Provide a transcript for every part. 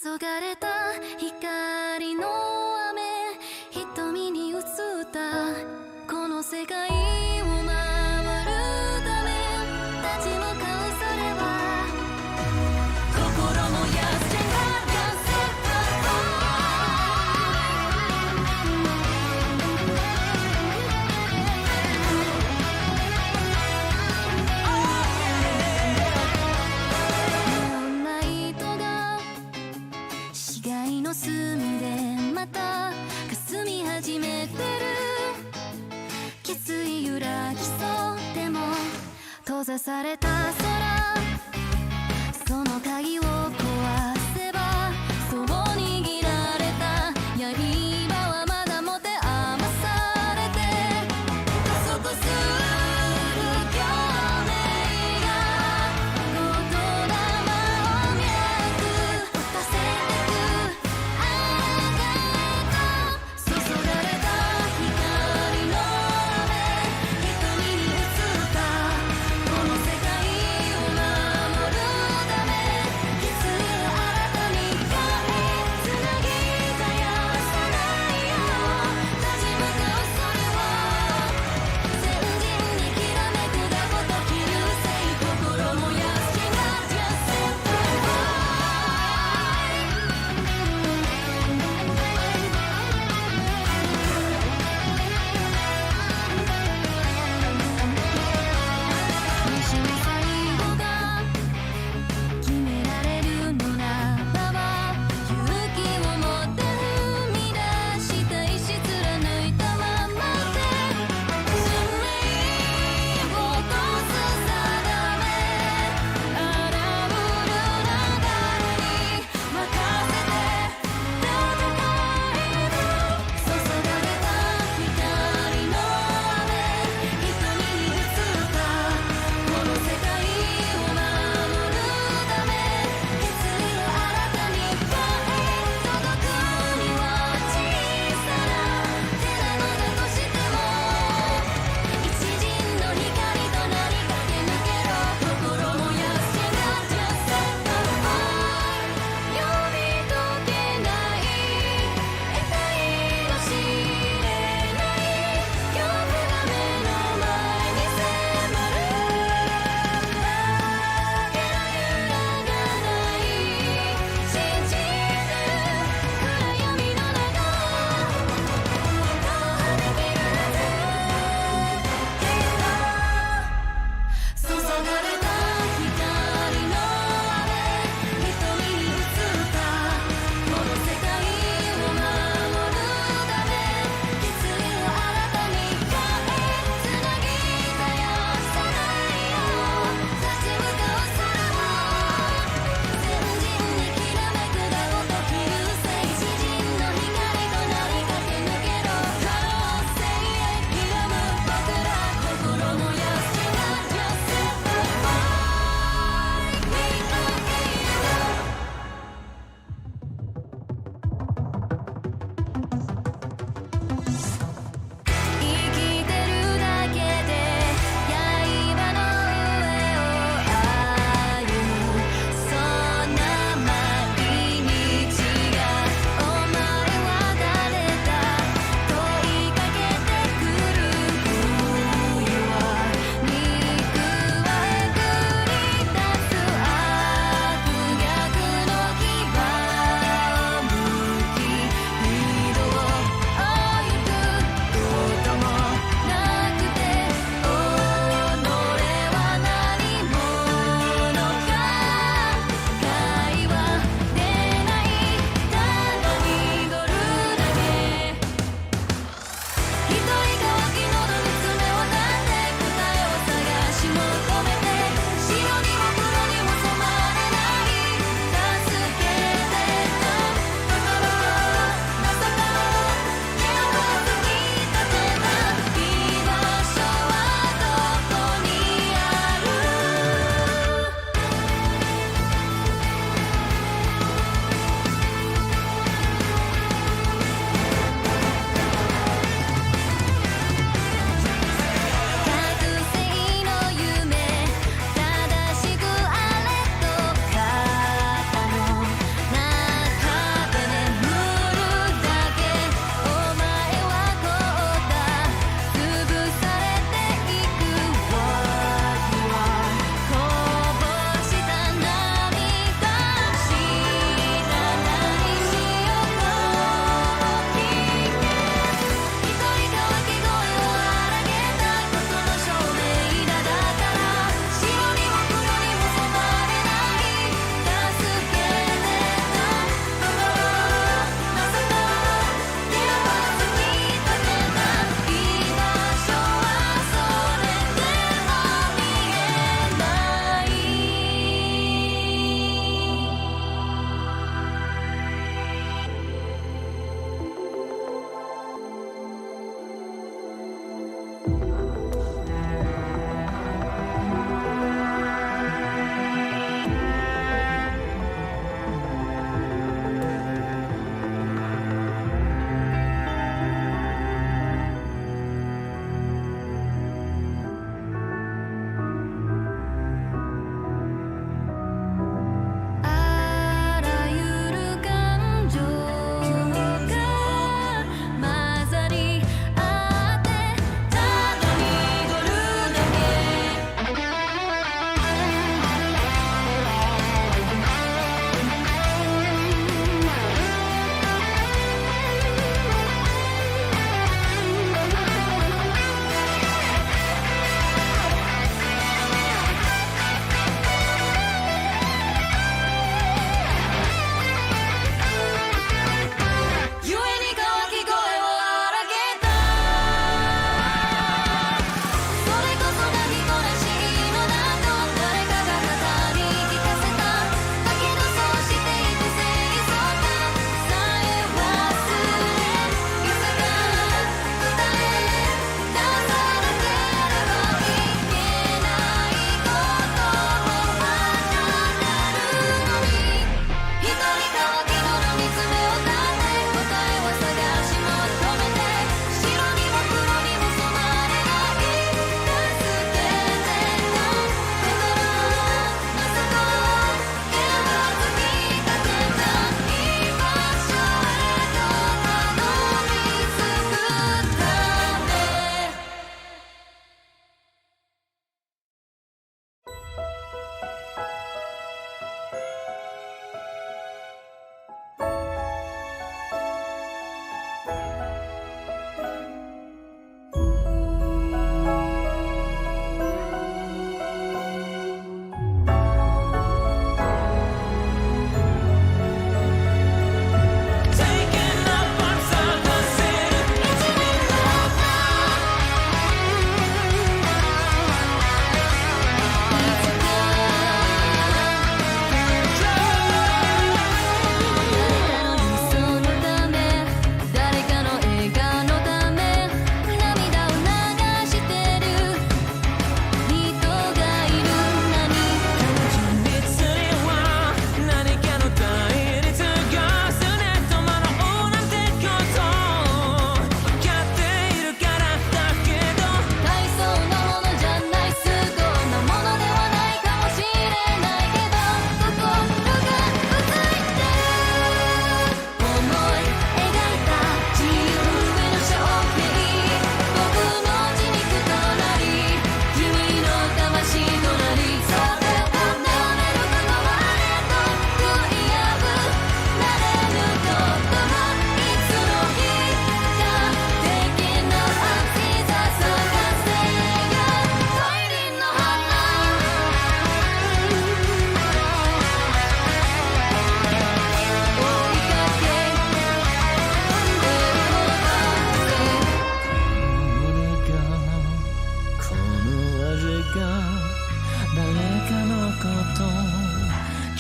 黄昏た光の雨、瞳に映ったこの世界を守るため立ち向かう、それは心燃やすチェンガーディアンセット。隅でまた霞み始めてる、決意揺らぎそうでも閉ざされた空、その鍵を壊せばそう握られた刃はまだ持て余されて、加速する共鳴が言霊を脈打たせてく、注がれた光の雨、瞳に映ったこの世界を守るため、気づ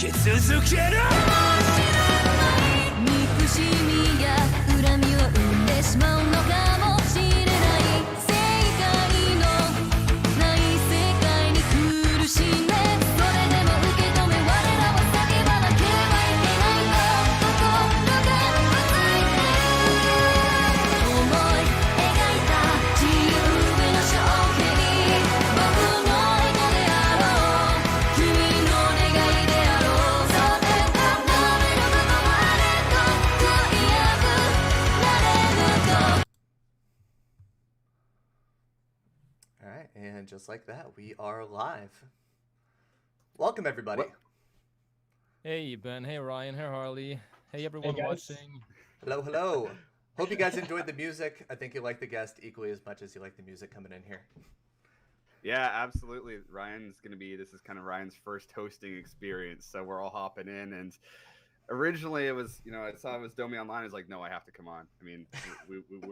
続ける憎しみや恨みを生んでしまうのかもしれない正解のない世界に苦しんでそれでも受け止め我らは叫ばなければいけないと心が熱い思い描いた自由への象形僕の意図であろう君の願いであろうそうで頼めることもあれと悔いなくなれると All right, and just like that, we are live. Welcome, everybody. Hey Ben, hey Ryan, hey Harley, hey everyone watching. Hello, hello. Hope you guys enjoyed the music. I think you like the guest equally as much as you like the music coming in here. Yeah, absolutely. This is kind of Ryan's first hosting experience, so we're all hopping in. And originally it was, I saw it was Domi Online. I was like, no, I have to come on. I mean,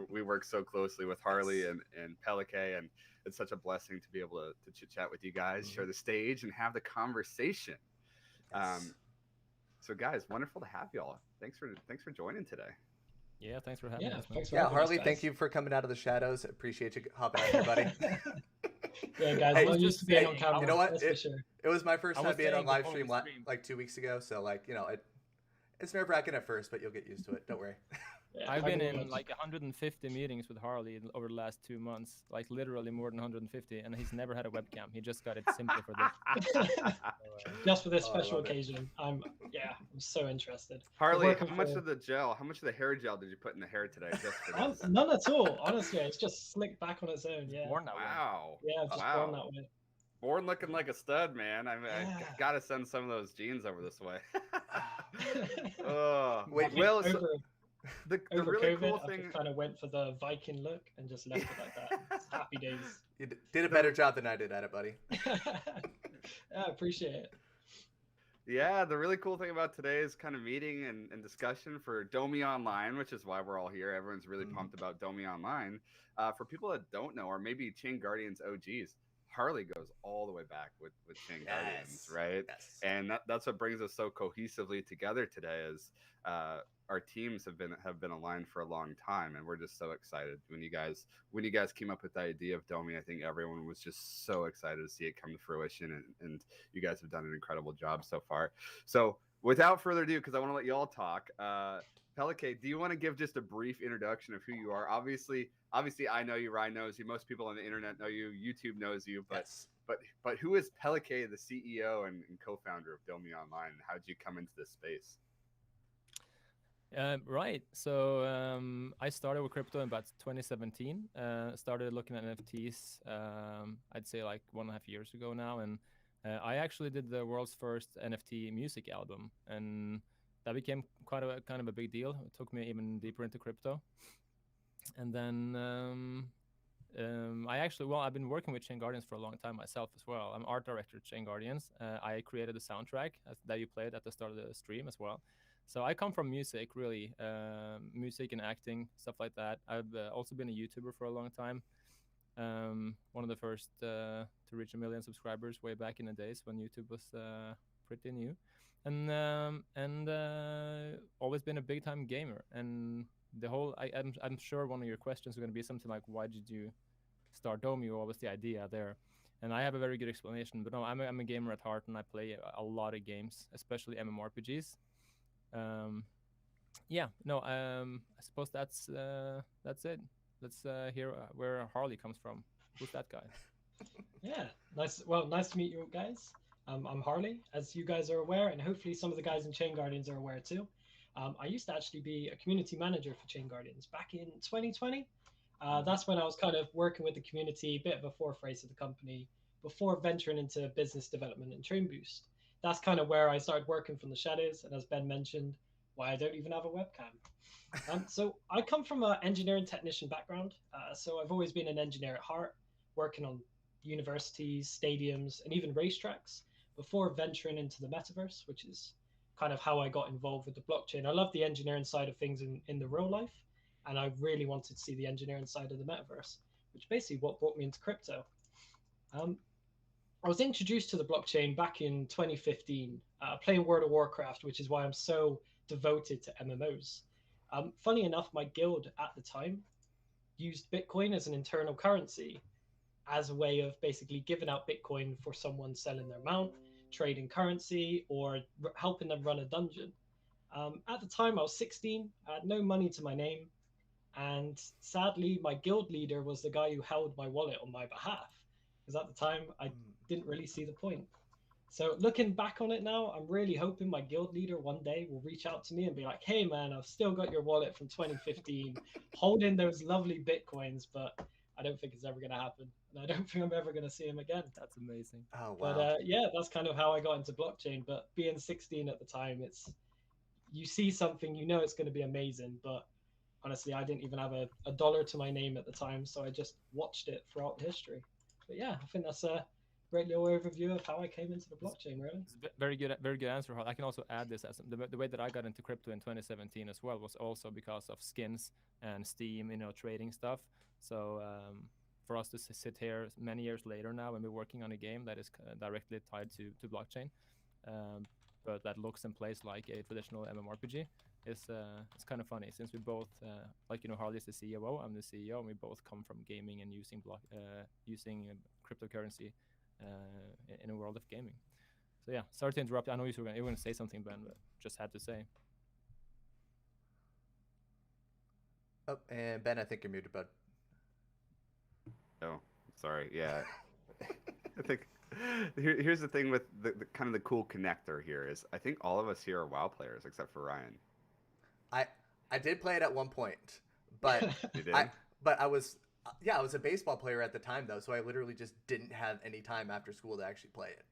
we work so closely with Harley and Pellek, and it's such a blessing to be able to chit chat with you guys, share the stage, and have the conversation. So guys, wonderful to have y'all. Thanks for joining today. Yeah, thanks for having us. Harley, thank you for coming out of the shadows. Appreciate you hopping out here, buddy. Yeah, guys, I'm not used to being on camera. You know what? That's for sure. It was my first time being on live stream like 2 weeks ago, so it's nerve-wracking at first, but you'll get used to it. Don't worry. Yeah, I've been in like 150 meetings with Harley over the last 2 months, like literally more than 150, and he's never had a webcam. He just got it simply for this. Just for this special occasion. I'm so interested. Harley, how much of the hair gel did you put in the hair today? Just for this? None at all. Honestly, it's just slicked back on its own. Yeah. Wow. Yeah, just born that way. Born looking like a stud, man. I gotta send some of those jeans over this way. Wait, Will. The over really COVID, cool I thing. just kind of went for the Viking look and just left it like that. It's happy days. You did a better job than I did at it, buddy. I appreciate it. Yeah, the really cool thing about today's kind of meeting and discussion for Domi Online, which is why we're all here. Everyone's really pumped about Domi Online. For people that don't know, or maybe ChainGuardians OGs, Harley goes all the way back with ChainGuardians, right? Yes. And that's what brings us so cohesively together today. Is our teams have been aligned for a long time, and we're just so excited when you guys came up with the idea of Domi. I think everyone was just so excited to see it come to fruition, and you guys have done an incredible job so far. So without further ado, because I want to let you all talk, Pellek, do you want to give just a brief introduction of who you are? Obviously I know you, Ryan knows you, most people on the internet know you, YouTube knows you, but who is Pellek, the CEO and co-founder of Domi Online, and how did you come into this space? Right. So I started with crypto in about 2017. Started looking at NFTs, I'd say like 1.5 years ago now. And I actually did the world's first NFT music album. And that became quite a kind of a big deal. It took me even deeper into crypto. And then I've been working with ChainGuardians for a long time myself as well. I'm art director at ChainGuardians. I created the soundtrack that you played at the start of the stream as well. So I come from music, really, music and acting, stuff like that. I've also been a YouTuber for a long time. One of the first to reach 1 million subscribers way back in the days when YouTube was pretty new, and always been a big time gamer. And the whole, I'm sure one of your questions is going to be something like, why did you start Domi? What was the idea there? And I have a very good explanation. But no, I'm a gamer at heart, and I play a lot of games, especially MMORPGs. I suppose that's it. Let's hear where Harley comes from. Who's that guy? Yeah, nice. Well, nice to meet you guys. I'm Harley, as you guys are aware, and hopefully some of the guys in ChainGuardians are aware too. I used to actually be a community manager for ChainGuardians back in 2020. That's when I was kind of working with the community, a bit of a foreface of the company, before venturing into business development and ChainBoost. That's kind of where I started working from the shadows, and as Ben mentioned, why I don't even have a webcam. So I come from an engineering technician background, so I've always been an engineer at heart, working on universities, stadiums, and even racetracks before venturing into the metaverse, which is kind of how I got involved with the blockchain. I love the engineering side of things in the real life, and I really wanted to see the engineering side of the metaverse, which basically what brought me into crypto. I was introduced to the blockchain back in 2015, playing World of Warcraft, which is why I'm so devoted to MMOs. Funny enough, my guild at the time used Bitcoin as an internal currency, as a way of basically giving out Bitcoin for someone selling their mount, trading currency, or helping them run a dungeon. At the time, I was 16, I had no money to my name, and sadly, my guild leader was the guy who held my wallet on my behalf. Because at the time, I didn't really see the point. So looking back on it now, I'm really hoping my guild leader one day will reach out to me and be like, "Hey man, I've still got your wallet from 2015, holding those lovely Bitcoins, but I don't think it's ever going to happen. And I don't think I'm ever going to see him again." That's amazing. Oh, But wow. yeah, that's kind of how I got into blockchain. But being 16 at the time, you see something, you know it's going to be amazing. But honestly, I didn't even have a dollar to my name at the time, so I just watched it throughout history. But yeah, I think that's a great little overview of how I came into the blockchain, really. It's very good answer. I can also add this as the way that I got into crypto in 2017 as well was also because of skins and Steam, trading stuff. So for us to sit here many years later now and be working on a game that is directly tied to blockchain, but that looks and plays like a traditional MMORPG, it's kind of funny since we both Harley's the COO, I'm the CEO, and we both come from gaming and using cryptocurrency in a world of gaming. So yeah, sorry to interrupt. I know you were going to say something, Ben, but just had to say. Oh, and Ben, I think you're muted, bud. Oh, sorry. Yeah. I think here's the thing with the kind of the cool connector here is I think all of us here are WoW players except for Ryan. I did play it at one point, but You did? I was a baseball player at the time though, so I literally just didn't have any time after school to actually play it.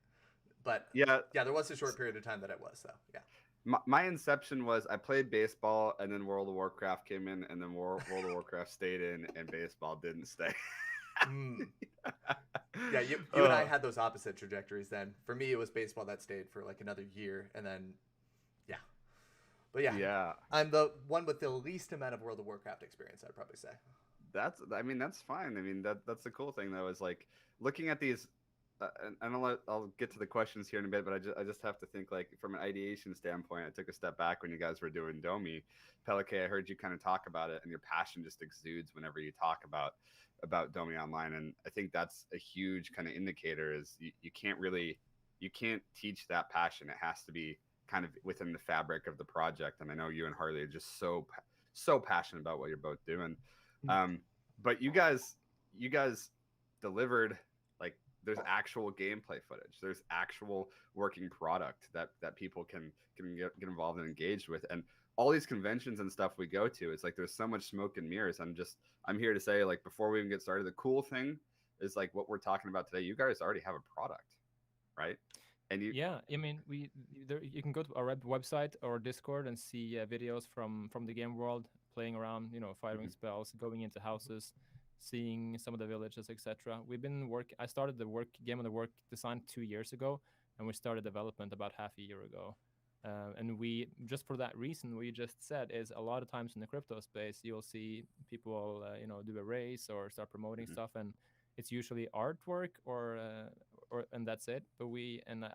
But yeah, there was a short period of time that I was, so yeah. My inception was I played baseball and then World of Warcraft came in and then World of Warcraft stayed in and baseball didn't stay. Yeah, you and I had those opposite trajectories then. For me, it was baseball that stayed for like another year, and then, yeah. But yeah, I'm the one with the least amount of World of Warcraft experience, I'd probably say. That's fine. I mean, that's the cool thing though is like looking at these. And I'll get to the questions here in a bit, but I just have to think like from an ideation standpoint. I took a step back when you guys were doing Domi. Pellek, I heard you kind of talk about it, and your passion just exudes whenever you talk about Domi Online, and I think that's a huge kind of indicator. Is you can't teach that passion. It has to be kind of within the fabric of the project. And I know you and Harley are just so passionate about what you're both doing. But you guys delivered. Like there's actual gameplay footage. There's actual working product that people can get involved and engaged with. And all these conventions and stuff we go to, it's like there's so much smoke and mirrors. I'm here to say, like, before we even get started, the cool thing is like what we're talking about today. You guys already have a product, right? And you can go to our website or Discord and see videos from the game world, playing around, firing spells, going into houses, seeing some of the villages, etc. I started the game on the work design 2 years ago, and we started development about half a year ago. And we, just for that reason, what you just said is a lot of times in the crypto space, you'll see people, do a race or start promoting stuff, and it's usually artwork or and that's it. But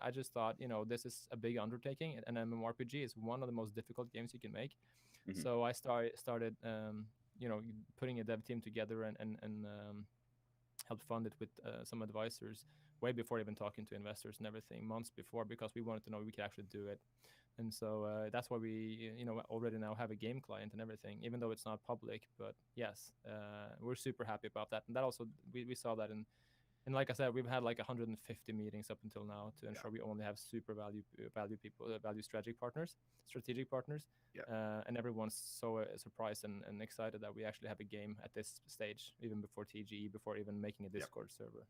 I just thought, this is a big undertaking, and MMORPG is one of the most difficult games you can make. So I started putting a dev team together and helped fund it with some advisors way before even talking to investors and everything, months before, because we wanted to know we could actually do it. And so that's why we already now have a game client and everything, even though it's not public. But yes, we're super happy about that. And that also, we saw that and like I said, we've had like 150 meetings up until now to ensure we only have super value people, strategic partners. And everyone's so surprised and excited that we actually have a game at this stage, even before TGE, before even making a Discord server.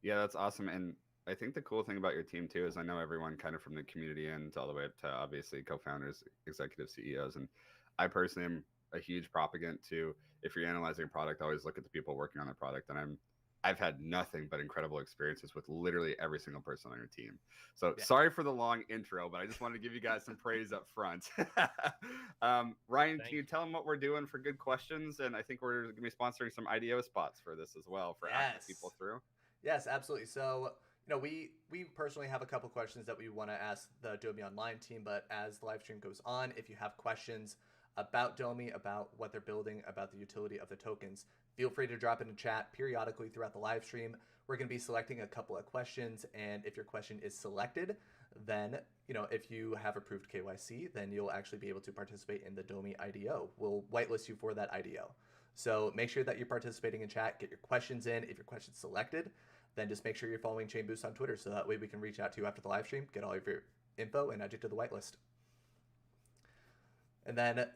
Yeah, that's awesome. And I think the cool thing about your team too is I know everyone kind of from the community and all the way up to obviously co-founders, executive CEOs, and I personally am a huge propagand to, if you're analyzing a product, always look at the people working on the product. And I've had nothing but incredible experiences with literally every single person on your team. So sorry for the long intro, but I just wanted to give you guys some praise up front. Ryan, can you tell them what we're doing for good questions? And I think we're going to be sponsoring some IDO spots for this as well, for asking people through. Yes, absolutely. So we personally have a couple questions that we want to ask the Domi Online team, but as the live stream goes on, if you have questions about Domi, about what they're building, about the utility of the tokens, feel free to drop it in chat periodically throughout the live stream. We're going to be selecting a couple of questions, and if your question is selected, then, if you have approved KYC, then you'll actually be able to participate in the Domi IDO. We'll whitelist you for that IDO. So make sure that you're participating in chat, get your questions in. If your question's selected, then just make sure you're following ChainBoost on Twitter, so that way we can reach out to you after the live stream, get all of your info, and add you to the whitelist. And then,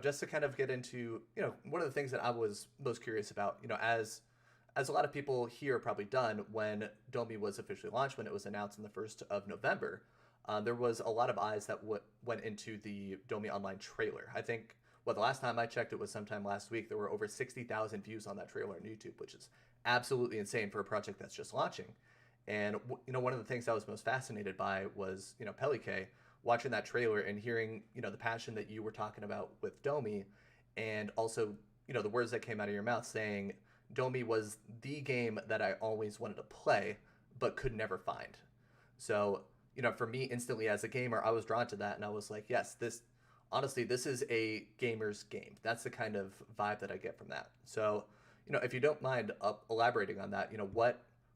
just to kind of get into, one of the things that I was most curious about, as a lot of people here probably done, when Domi was officially launched, when it was announced on the 1st of November, there was a lot of eyes that went into the Domi Online trailer. I think, the last time I checked, it was sometime last week, there were over 60,000 views on that trailer on YouTube, which is absolutely insane for a project that's just launching. And, one of the things I was most fascinated by was, Pellek, watching that trailer and hearing, the passion that you were talking about with Domi, and also, the words that came out of your mouth saying Domi was the game that I always wanted to play, but could never find. So, for me, instantly as a gamer, I was drawn to that, and I was like, yes, this is a gamer's game. That's the kind of vibe that I get from that. So, if you don't mind elaborating on that,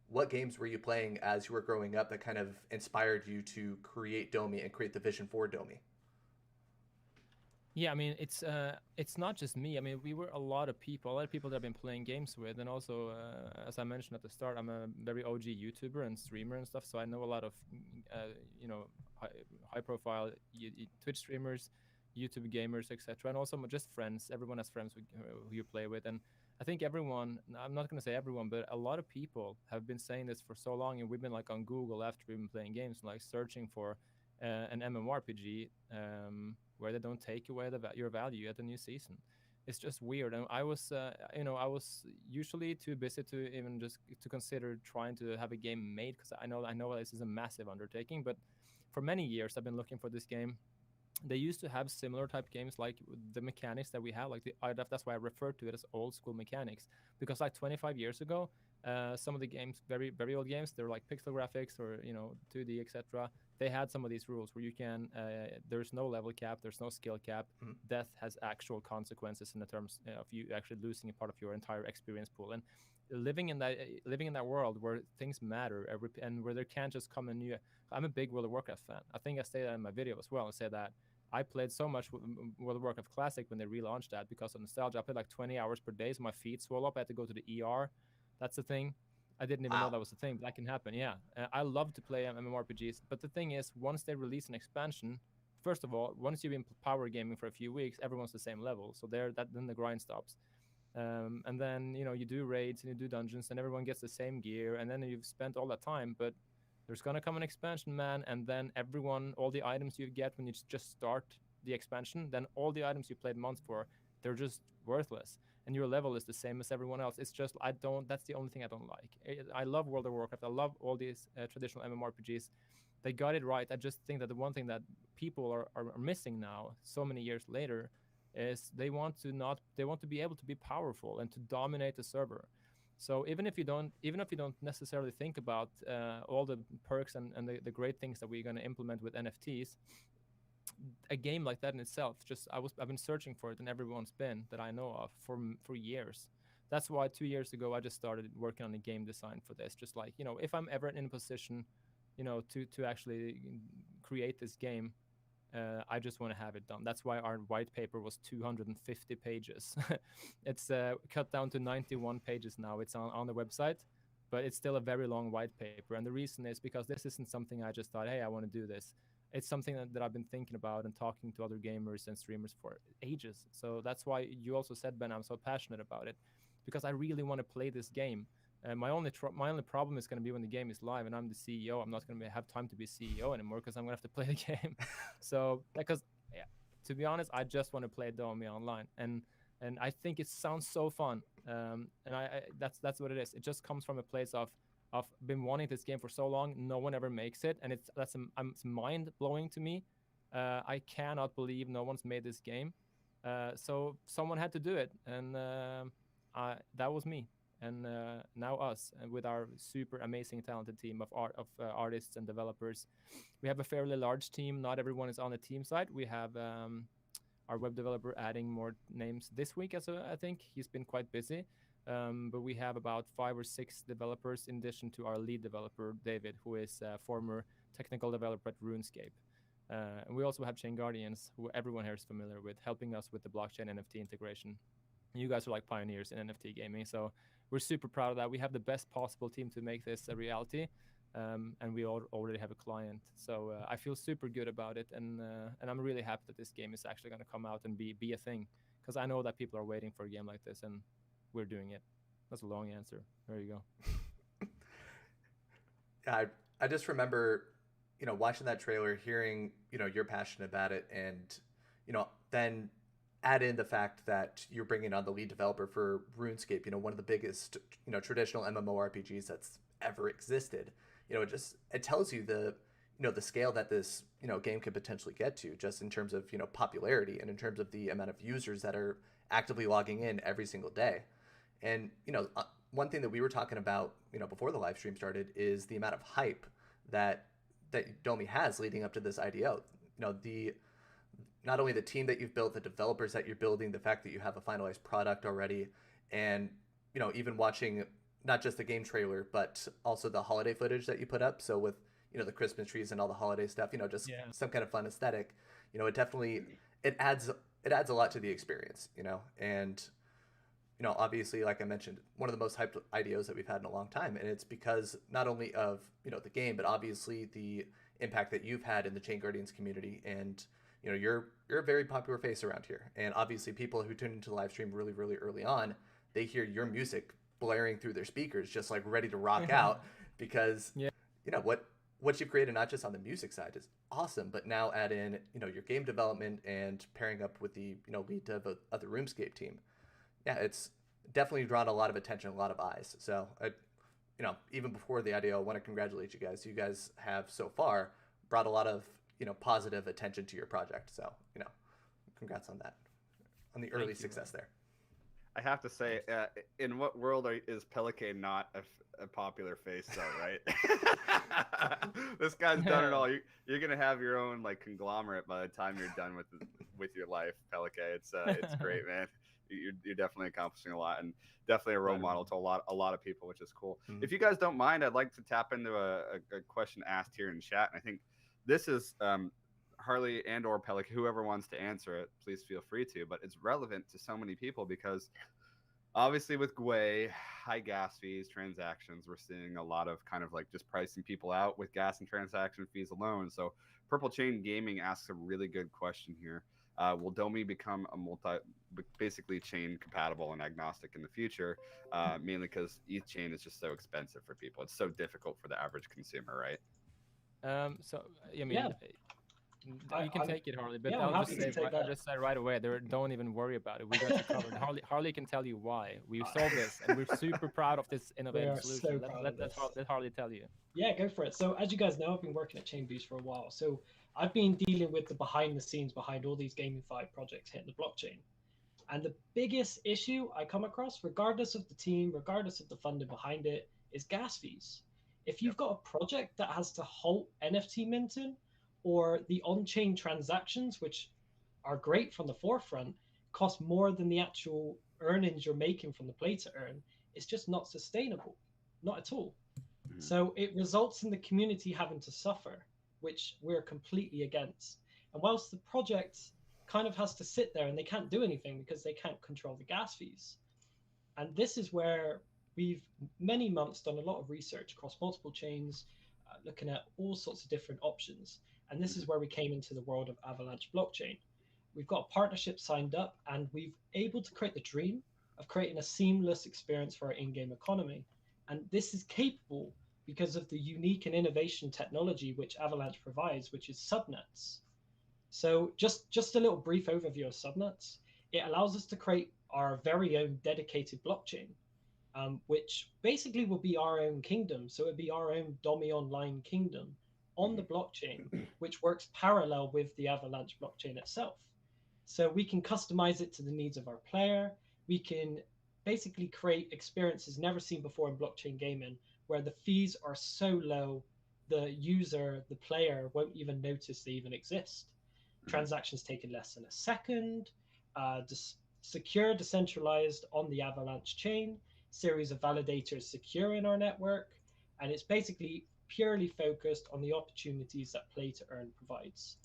what games were you playing as you were growing up that kind of inspired you to create Domi and create the vision for Domi? Yeah, I mean, it's not just me. I mean, we were a lot of people that I've been playing games with, and also, as I mentioned at the start, I'm a very OG YouTuber and streamer and stuff, so I know a lot of, high-profile Twitch streamers, YouTube gamers, etc., and also just friends. Everyone has friends who you play with, and I think everyone, I'm not going to say everyone, but a lot of people have been saying this for so long, and we've been like on Google after we've been playing games, like searching for an MMORPG where they don't take away your value at the new season. It's just weird. And I was usually too busy to even just to consider trying to have a game made, because I know this is a massive undertaking. But for many years, I've been looking for this game. They used to have similar type games, like the mechanics that we have, like the IDO. That's why I refer to it as old school mechanics, because like 25 years ago, some of the games, very, very old games, they're like pixel graphics or 2D, etc. They had some of these rules where you can, there's no level cap, there's no skill cap. Mm-hmm. Death has actual consequences in the terms of you actually losing a part of your entire experience pool. And living in that world where things matter, and where there can't just come a new. I'm a big World of Warcraft fan. I think I stated that in my video as well. I said that I played so much World of Warcraft Classic when they relaunched that because of nostalgia. I played like 20 hours per day, so my feet swell up. I had to go to the ER. That's the thing. I didn't even know that was a thing, but that can happen. Yeah, I love to play MMORPGs, but the thing is, once they release an expansion, first of all, once you've been power gaming for a few weeks, everyone's the same level, so then the grind stops. And then you do raids and you do dungeons, and everyone gets the same gear, and then you've spent all that time, but there's gonna come an expansion, man, and then all the items you get when you just start the expansion, then all the items you played months for, they're just worthless, and your level is the same as everyone else. It's just that's the only thing I don't like. I love World of Warcraft. I love all these traditional MMORPGs. They got it right. I just think that the one thing that people are missing now, so many years later, is they want to be able to be powerful and to dominate the server. So even if you don't necessarily think about all the perks and the great things that we're going to implement with NFTs, a game like that in itself, I've been searching for it, and everyone's been that I know of for years. That's why 2 years ago I just started working on a game design for this. Just like, if I'm ever in a position, to actually create this game, I just want to have it done. That's why our white paper was 250 pages. It's cut down to 91 pages now. It's on the website, but it's still a very long white paper. And the reason is because this isn't something I just thought, hey, I want to do this. It's something that I've been thinking about and talking to other gamers and streamers for ages. So that's why you also said, Ben, I'm so passionate about it, because I really want to play this game. My only problem is going to be when the game is live and I'm the CEO. I'm not going to have time to be CEO anymore because I'm going to have to play the game. So to be honest, I just want to play Domi Online, and I think it sounds so fun. And that's what it is. It just comes from a place of been wanting this game for so long. No one ever makes it, and it's mind blowing to me. I cannot believe no one's made this game. So someone had to do it, and that was me. and now us, and with our super amazing talented team of artists and developers. We have a fairly large team. Not everyone is on the team side. We have our web developer adding more names this week, I think he's been quite busy. But we have about 5 or 6 developers in addition to our lead developer, David, who is a former technical developer at RuneScape. And we also have ChainGuardians, who everyone here is familiar with, helping us with the blockchain NFT integration. You guys are like pioneers in NFT gaming, so we're super proud of that. We have the best possible team to make this a reality, and we already have a client. So I feel super good about it, and I'm really happy that this game is actually going to come out and be a thing, because I know that people are waiting for a game like this, and we're doing it. That's a long answer. There you go. Yeah, I just remember, watching that trailer, hearing, you're passionate about it, and, then add in the fact that you're bringing on the lead developer for RuneScape, one of the biggest, traditional MMORPGs that's ever existed. It tells you the scale that this, game could potentially get to, just in terms of, popularity, and in terms of the amount of users that are actively logging in every single day. And, one thing that we were talking about, before the live stream started, is the amount of hype that Domi has leading up to this IDO. Not only the team that you've built, the developers that you're building, the fact that you have a finalized product already, and, even watching not just the game trailer, but also the holiday footage that you put up. So with, the Christmas trees and all the holiday stuff, just some kind of fun aesthetic, it definitely, it adds a lot to the experience, and, obviously, like I mentioned, one of the most hyped IDOs that we've had in a long time. And it's because not only of, the game, but obviously the impact that you've had in the ChainGuardians community. And, you're a very popular face around here. And obviously people who tune into the live stream really, really early on, they hear your music blaring through their speakers, just like ready to rock out, because, what you've created, not just on the music side, is awesome, but now add in, your game development and pairing up with the, lead dev of the RuneScape team. Yeah, it's definitely drawn a lot of attention, a lot of eyes. So, even before the IDO, I want to congratulate you guys. You guys have so far brought a lot of, positive attention to your project. So, congrats on that, on the early success there. I have to say, in what world is Pellek not a popular face, though, right? This guy's done it all. You're gonna have your own like conglomerate by the time you're done with your life, Pellek. It's great, man. You're definitely accomplishing a lot, and definitely a role model to a lot of people, which is cool. Mm-hmm. If you guys don't mind, I'd like to tap into a question asked here in chat, and I think this is Harley and or Pellek, whoever wants to answer it, please feel free to. But it's relevant to so many people because obviously with Gwei, high gas fees, transactions, we're seeing a lot of kind of like just pricing people out with gas and transaction fees alone. So Purple Chain Gaming asks a really good question here. Will Domi become a basically chain compatible and agnostic in the future? Mainly because each chain is just so expensive for people. It's so difficult for the average consumer, right? So I mean, you can take it, Harley, but I'll just say right away, don't even worry about it. We got you covered. Harley can tell you why. We solved this, and we're super proud of this innovative solution. Let Harley tell you. Yeah, go for it. So as you guys know, I've been working at ChainBoost for a while. So I've been dealing with the behind the scenes behind all these gamified projects hitting the blockchain. And the biggest issue I come across, regardless of the team, regardless of the funding behind it, is gas fees. If you've got a project that has to halt NFT minting, or the on-chain transactions, which are great from the forefront, cost more than the actual earnings you're making from the play to earn, it's just not sustainable, not at all. Mm-hmm. So it results in the community having to suffer, which we're completely against. And whilst the project kind of has to sit there and they can't do anything because they can't control the gas fees. And this is where we've many months done a lot of research across multiple chains, looking at all sorts of different options. And this is where we came into the world of Avalanche blockchain. We've got a partnership signed up, and we've able to create the dream of creating a seamless experience for our in-game economy. And this is capable because of the unique and innovation technology which Avalanche provides, which is subnets. So just a little brief overview of subnets. It allows us to create our very own dedicated blockchain, which basically will be our own kingdom. So it'd be our own Domi Online kingdom on the blockchain, which works parallel with the Avalanche blockchain itself. So we can customize it to the needs of our player. We can basically create experiences never seen before in blockchain gaming, where the fees are so low, the user, the player, won't even notice they even exist. Transactions taking less than a second, secure, decentralized on the Avalanche chain, series of validators securing our network, and it's basically purely focused on the opportunities that play to earn provides.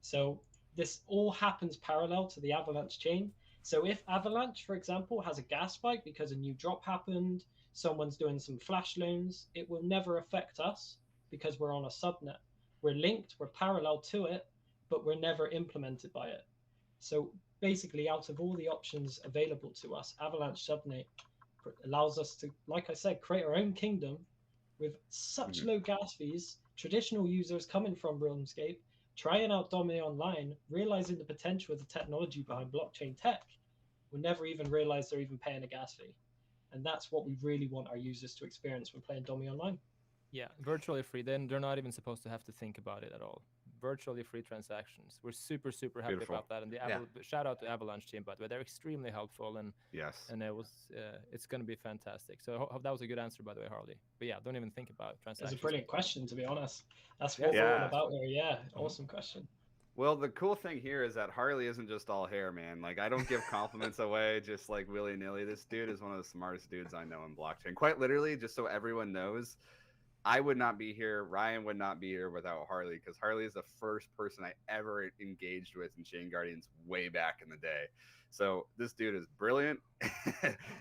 So this all happens parallel to the Avalanche chain. So if Avalanche, for example, has a gas spike because a new drop happened, someone's doing some flash loans, it will never affect us because we're on a subnet. We're linked, we're parallel to it, but we're never implemented by it. So basically, out of all the options available to us, Avalanche Subnet allows us to, like I said, create our own kingdom with such low gas fees. Traditional users coming from RuneScape, trying out Domi Online, realizing the potential of the technology behind blockchain tech, will never even realize they're even paying a gas fee. And that's what we really want our users to experience when playing Domi Online. Yeah, virtually free. Then they're not even supposed to have to think about it at all. Virtually free transactions. We're super happy about that. And the shout out to Avalanche team, by the way, they're extremely helpful. And and it's going to be fantastic. So that was a good answer, by the way, Harley. But yeah, don't even think about transactions. It's a brilliant question, to be honest. That's what we're all about here. Yeah, awesome question. Well, the cool thing here is that Harley isn't just all hair, man. Like, I don't give compliments away just like willy-nilly. This dude is one of the smartest dudes I know in blockchain. Quite literally, just so everyone knows, I would not be here, Ryan would not be here without Harley, because Harley is the first person I ever engaged with in ChainGuardians way back in the day. So this dude is brilliant,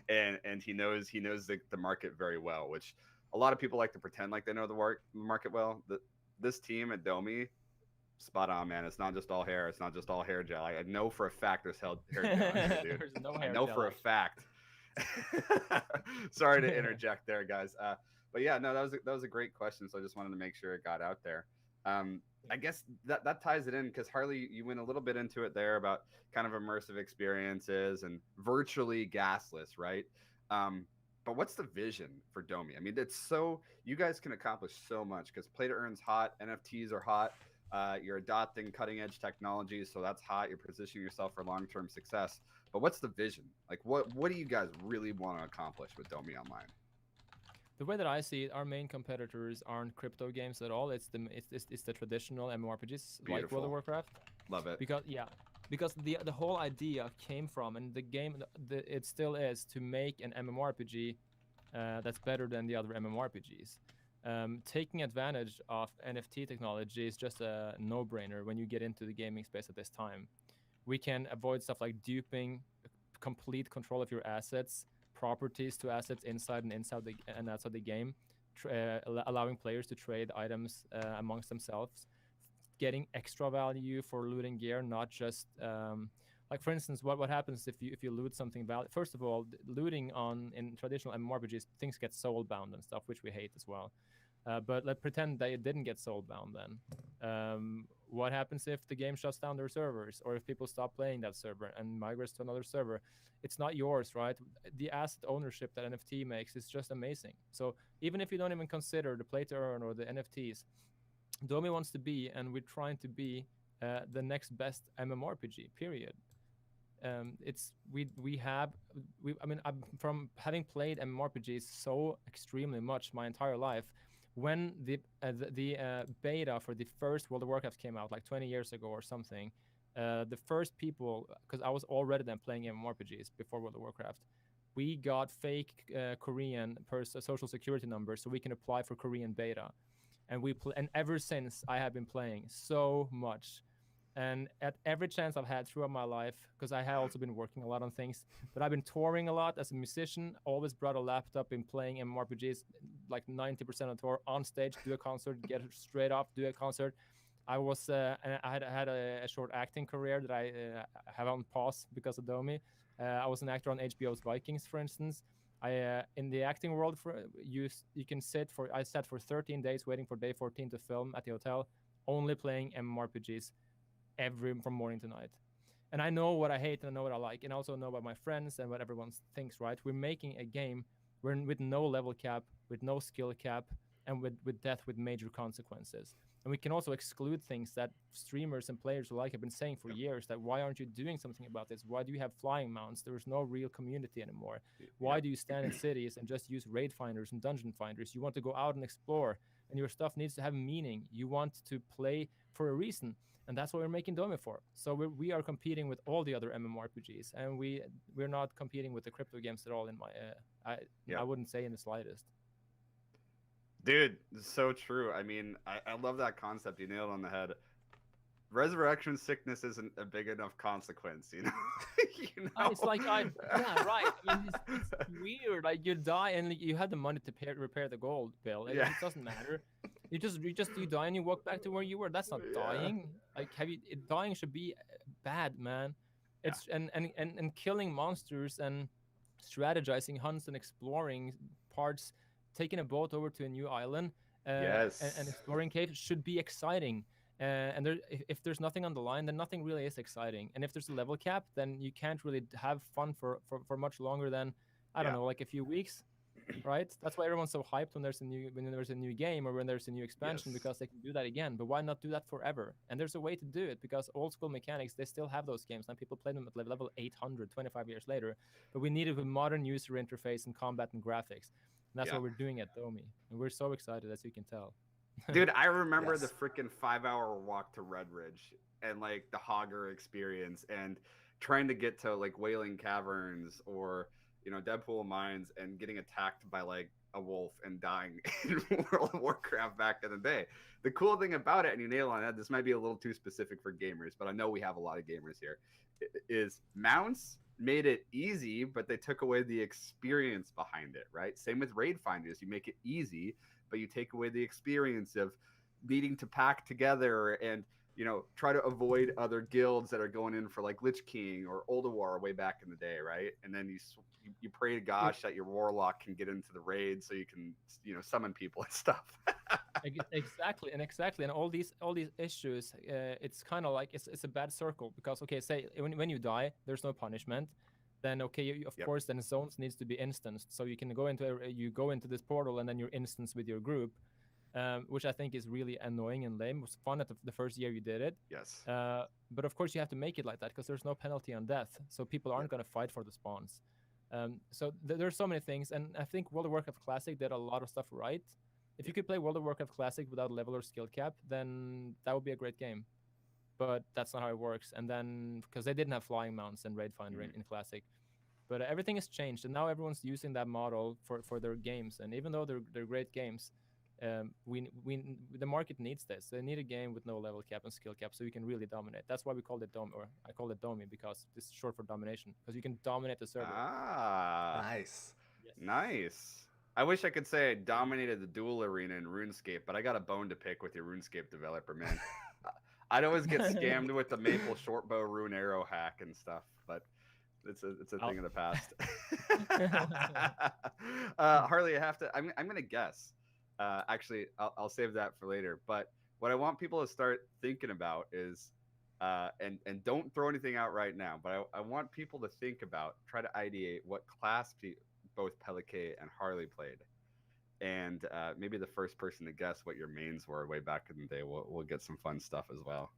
and he knows the market very well, which a lot of people like to pretend like they know the market well. This team at Domi, spot on, man. It's not just all hair. It's not just all hair gel. I know for a fact there's hair gel in here, dude. There's no hair I know gel. for a fact. Sorry to interject there, guys. But yeah, no, that was a great question. So I just wanted to make sure it got out there. I guess that ties it in, because Harley, you went a little bit into it there about kind of immersive experiences and virtually gasless, right? But what's the vision for Domi? I mean, you guys can accomplish so much, because play to earn's hot, NFTs are hot. You're adopting cutting edge technologies, so that's hot. You're positioning yourself for long-term success. But what's the vision? Like, what do you guys really want to accomplish with Domi Online? The way that I see it, our main competitors aren't crypto games at all. It's the traditional MMORPGs like World of Warcraft. Love it. Because the whole idea came from, and the game it still is, to make an MMORPG that's better than the other MMORPGs. Taking advantage of NFT technology is just a no-brainer when you get into the gaming space at this time. We can avoid stuff like duping, complete control of your assets, properties to assets inside and outside the game, allowing players to trade items amongst themselves, getting extra value for looting gear, not just like, for instance, what happens if you loot something valuable. First of all, looting in traditional MMORPGs, things get soul bound and stuff, which we hate as well. But let's pretend that it didn't get soul bound then. What happens if the game shuts down their servers, or if people stop playing that server and migrates to another server? It's not yours, right? The asset ownership that NFT makes is just amazing. So even if you don't even consider the play to earn or the NFTs, Domi wants to be, and we're trying to be, the next best MMORPG, period. I'm from having played MMORPGs so extremely much my entire life. When the beta for the first World of Warcraft came out like 20 years ago or something, the first people, because I was already then playing MMORPGs before World of Warcraft, we got fake Korean social security numbers so we can apply for Korean beta, and and ever since I have been playing so much. And at every chance I've had throughout my life, because I have also been working a lot on things, but I've been touring a lot as a musician, always brought a laptop, been playing MMORPGs like 90% of the tour, on stage, do a concert, get it straight off, do a concert. I had a short acting career that I have on pause because of Domi. I was an actor on HBO's Vikings, for instance. In the acting world, I sat for 13 days waiting for day 14 to film at the hotel, only playing MMORPGs. From morning to night. And I know what I hate and I know what I like, and I also know about my friends and what everyone thinks, right? We're making a game with no level cap, with no skill cap, and with death with major consequences. And we can also exclude things that streamers and players alike have been saying for years, that why aren't you doing something about this? Why do you have flying mounts? There is no real community anymore. Why do you stand in cities and just use raid finders and dungeon finders? You want to go out and explore, and your stuff needs to have meaning. You want to play for a reason. And that's what we're making Domi for. So we are competing with all the other MMORPGs, and we're not competing with the crypto games at all. I wouldn't say in the slightest. Dude, so true. I mean, I love that concept. You nailed it on the head. Resurrection sickness isn't a big enough consequence, you know? It's like, right. I mean, it's weird. Like, you die and you had the money to repair the gold, Bill. It doesn't matter. You die and you walk back to where you were. That's not dying. Like, dying should be bad, man. It's and killing monsters and strategizing hunts and exploring parts, taking a boat over to a new island and exploring caves should be exciting. And if there's nothing on the line, then nothing really is exciting. And if there's a level cap, then you can't really have fun for much longer than, I don't know, like a few weeks, right? That's why everyone's so hyped when there's a new game or when there's a new expansion, because they can do that again. But why not do that forever? And there's a way to do it, because old school mechanics, they still have those games, and people play them at level 800 25 years later. But we needed a modern user interface and combat and graphics. And that's what we're doing at Domi. And we're so excited, as you can tell. Dude, I remember the freaking 5-hour walk to Red Ridge and like the Hogger experience and trying to get to like Wailing Caverns or, you know, Deadpool Mines and getting attacked by like a wolf and dying in World of Warcraft back in the day. The cool thing about it, and you nail on that, this might be a little too specific for gamers, but I know we have a lot of gamers here, is mounts made it easy, but they took away the experience behind it, right? Same with raid finders. You make it easy, but you take away the experience of needing to pack together and, you know, try to avoid other guilds that are going in for like Lich King or Ulduar way back in the day, right? And then you pray to gosh that your warlock can get into the raid so you can, you know, summon people and stuff. Exactly. And all these issues, it's kind of like it's a bad circle, because say when you die, there's no punishment. Then of course then zones needs to be instanced, so you can go into this portal and then you're instanced with your group, which I think is really annoying and lame. It was fun at the first year you did it. Yes. But of course you have to make it like that, because there's no penalty on death, so people aren't going to fight for the spawns. So there's so many things, and I think World of Warcraft Classic did a lot of stuff right. If you could play World of Warcraft Classic without level or skill cap, then that would be a great game. But that's not how it works. And then, because they didn't have flying mounts and raid finder in Classic. But everything has changed, and now everyone's using that model for their games. And even though they're great games, the market needs this. They need a game with no level cap and skill cap, so you can really dominate. That's why we called it Domi, or I call it Domi, because it's short for domination. Because you can dominate the server. Ah, nice. Yes. Nice. I wish I could say I dominated the duel arena in RuneScape, but I got a bone to pick with your RuneScape developer, man. I'd always get scammed with the maple shortbow rune arrow hack and stuff, but it's a thing of the past. Harley, I'm gonna guess. Actually, I'll save that for later. But what I want people to start thinking about is, and don't throw anything out right now, but I want people to think about, try to ideate what class both Pellek and Harley played, and maybe the first person to guess what your mains were way back in the day, we'll get some fun stuff as well.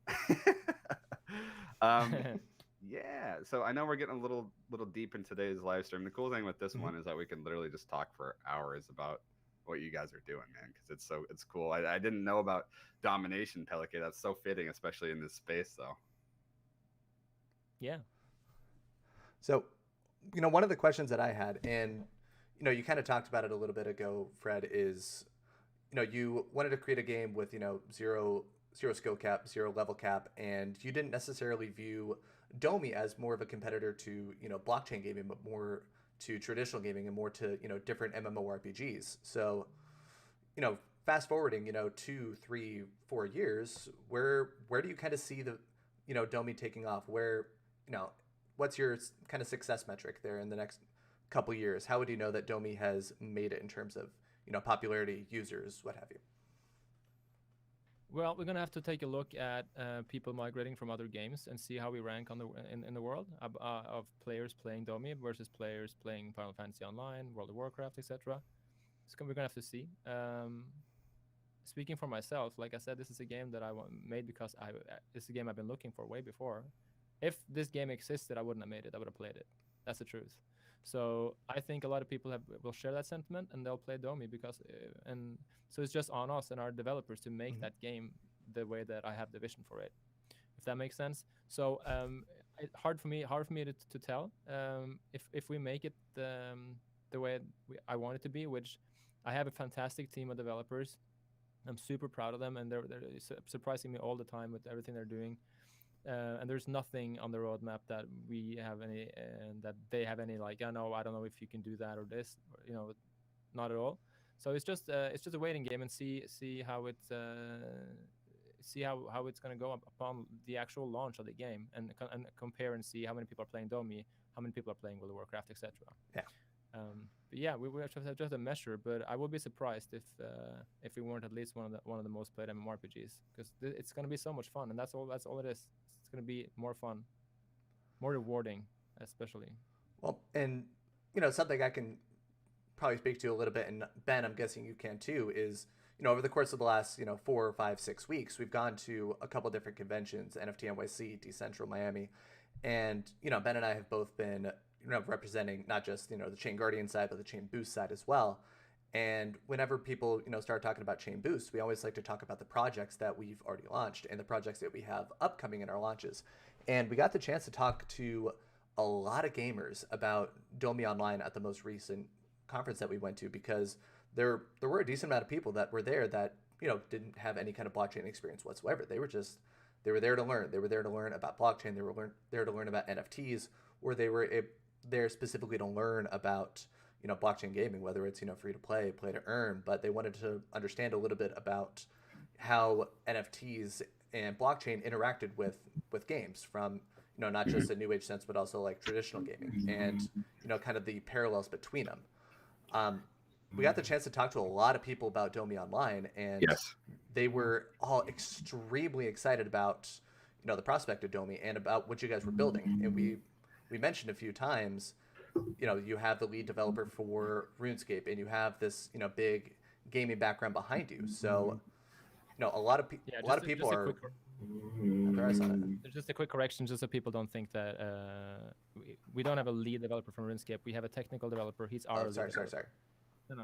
Yeah, so I know we're getting a little deep in today's live stream. The cool thing with this one is that we can literally just talk for hours about what you guys are doing, man, because it's cool. I didn't know about domination, Pellek. That's so fitting, especially in this space, though. Yeah. So, you know, one of the questions that I had, and, you know, you kind of talked about it a little bit ago, Fred, is, you know, you wanted to create a game with, you know, zero skill cap, 0 level cap, and you didn't necessarily view Domi as more of a competitor to, you know, blockchain gaming, but more to traditional gaming and more to, you know, different MMORPGs. So, you know, fast forwarding, you know, 2, 3, 4 years, where do you kind of see the, you know, Domi taking off? Where, you know, what's your kind of success metric there in the next couple years? How would you know that Domi has made it in terms of, you know, popularity, users, what have you? Well, we're gonna have to take a look at people migrating from other games and see how we rank on in the world of players playing Domi versus players playing Final Fantasy Online, World of Warcraft, etc. So we're gonna have to see. speaking for myself, like I said, this is a game that made because it's a game I've been looking for way before. If this game existed, I wouldn't have made it. I would have played it. That's the truth. So I think a lot of people will share that sentiment, and they'll play Domi because, and so it's just on us and our developers to make that game the way that I have the vision for it, if that makes sense. So hard for me to tell if we make it the way I want it to be, which I have a fantastic team of developers. I'm super proud of them, and they're surprising me all the time with everything they're doing. And there's nothing on the roadmap that we have any, that they have any, like, I don't know if you can do that or this, or, not at all. So it's just a waiting game, and see how it's going to go upon the actual launch of the game, and compare and see how many people are playing Domi, how many people are playing World of Warcraft, etc. Yeah. But yeah, we just a measure, but I would be surprised if we weren't at least one of the most played MMORPGs, because it's going to be so much fun, and that's all it is. It's going to be more fun, more rewarding, especially. Well, and something I can probably speak to a little bit, and Ben, I'm guessing you can too, is over the course of the last 4, 5, 6 weeks, we've gone to a couple different conventions, NFT NYC, Decentral Miami, and Ben and I have both been representing not just the ChainGuardian side, but the ChainBoost side as well. And whenever people start talking about ChainBoost, we always like to talk about the projects that we've already launched and the projects that we have upcoming in our launches. And we got the chance to talk to a lot of gamers about Domi Online at the most recent conference that we went to, because there were a decent amount of people that were there that didn't have any kind of blockchain experience whatsoever. They were there to learn. They were there to learn about blockchain. They were there to learn about NFTs, or they were there specifically to learn about blockchain gaming, whether it's free to play to earn, but they wanted to understand a little bit about how NFTs and blockchain interacted with games from not just a new age sense, but also like traditional gaming, and kind of the parallels between them. We got the chance to talk to a lot of people about Domi Online, and they were all extremely excited about the prospect of Domi and about what you guys were building. And we mentioned a few times, you have the lead developer for RuneScape, and you have this big gaming background behind you. So a lot of people are. Just a quick correction, just so people don't think that we don't have a lead developer from RuneScape. We have a technical developer. He's our lead developer. Sorry.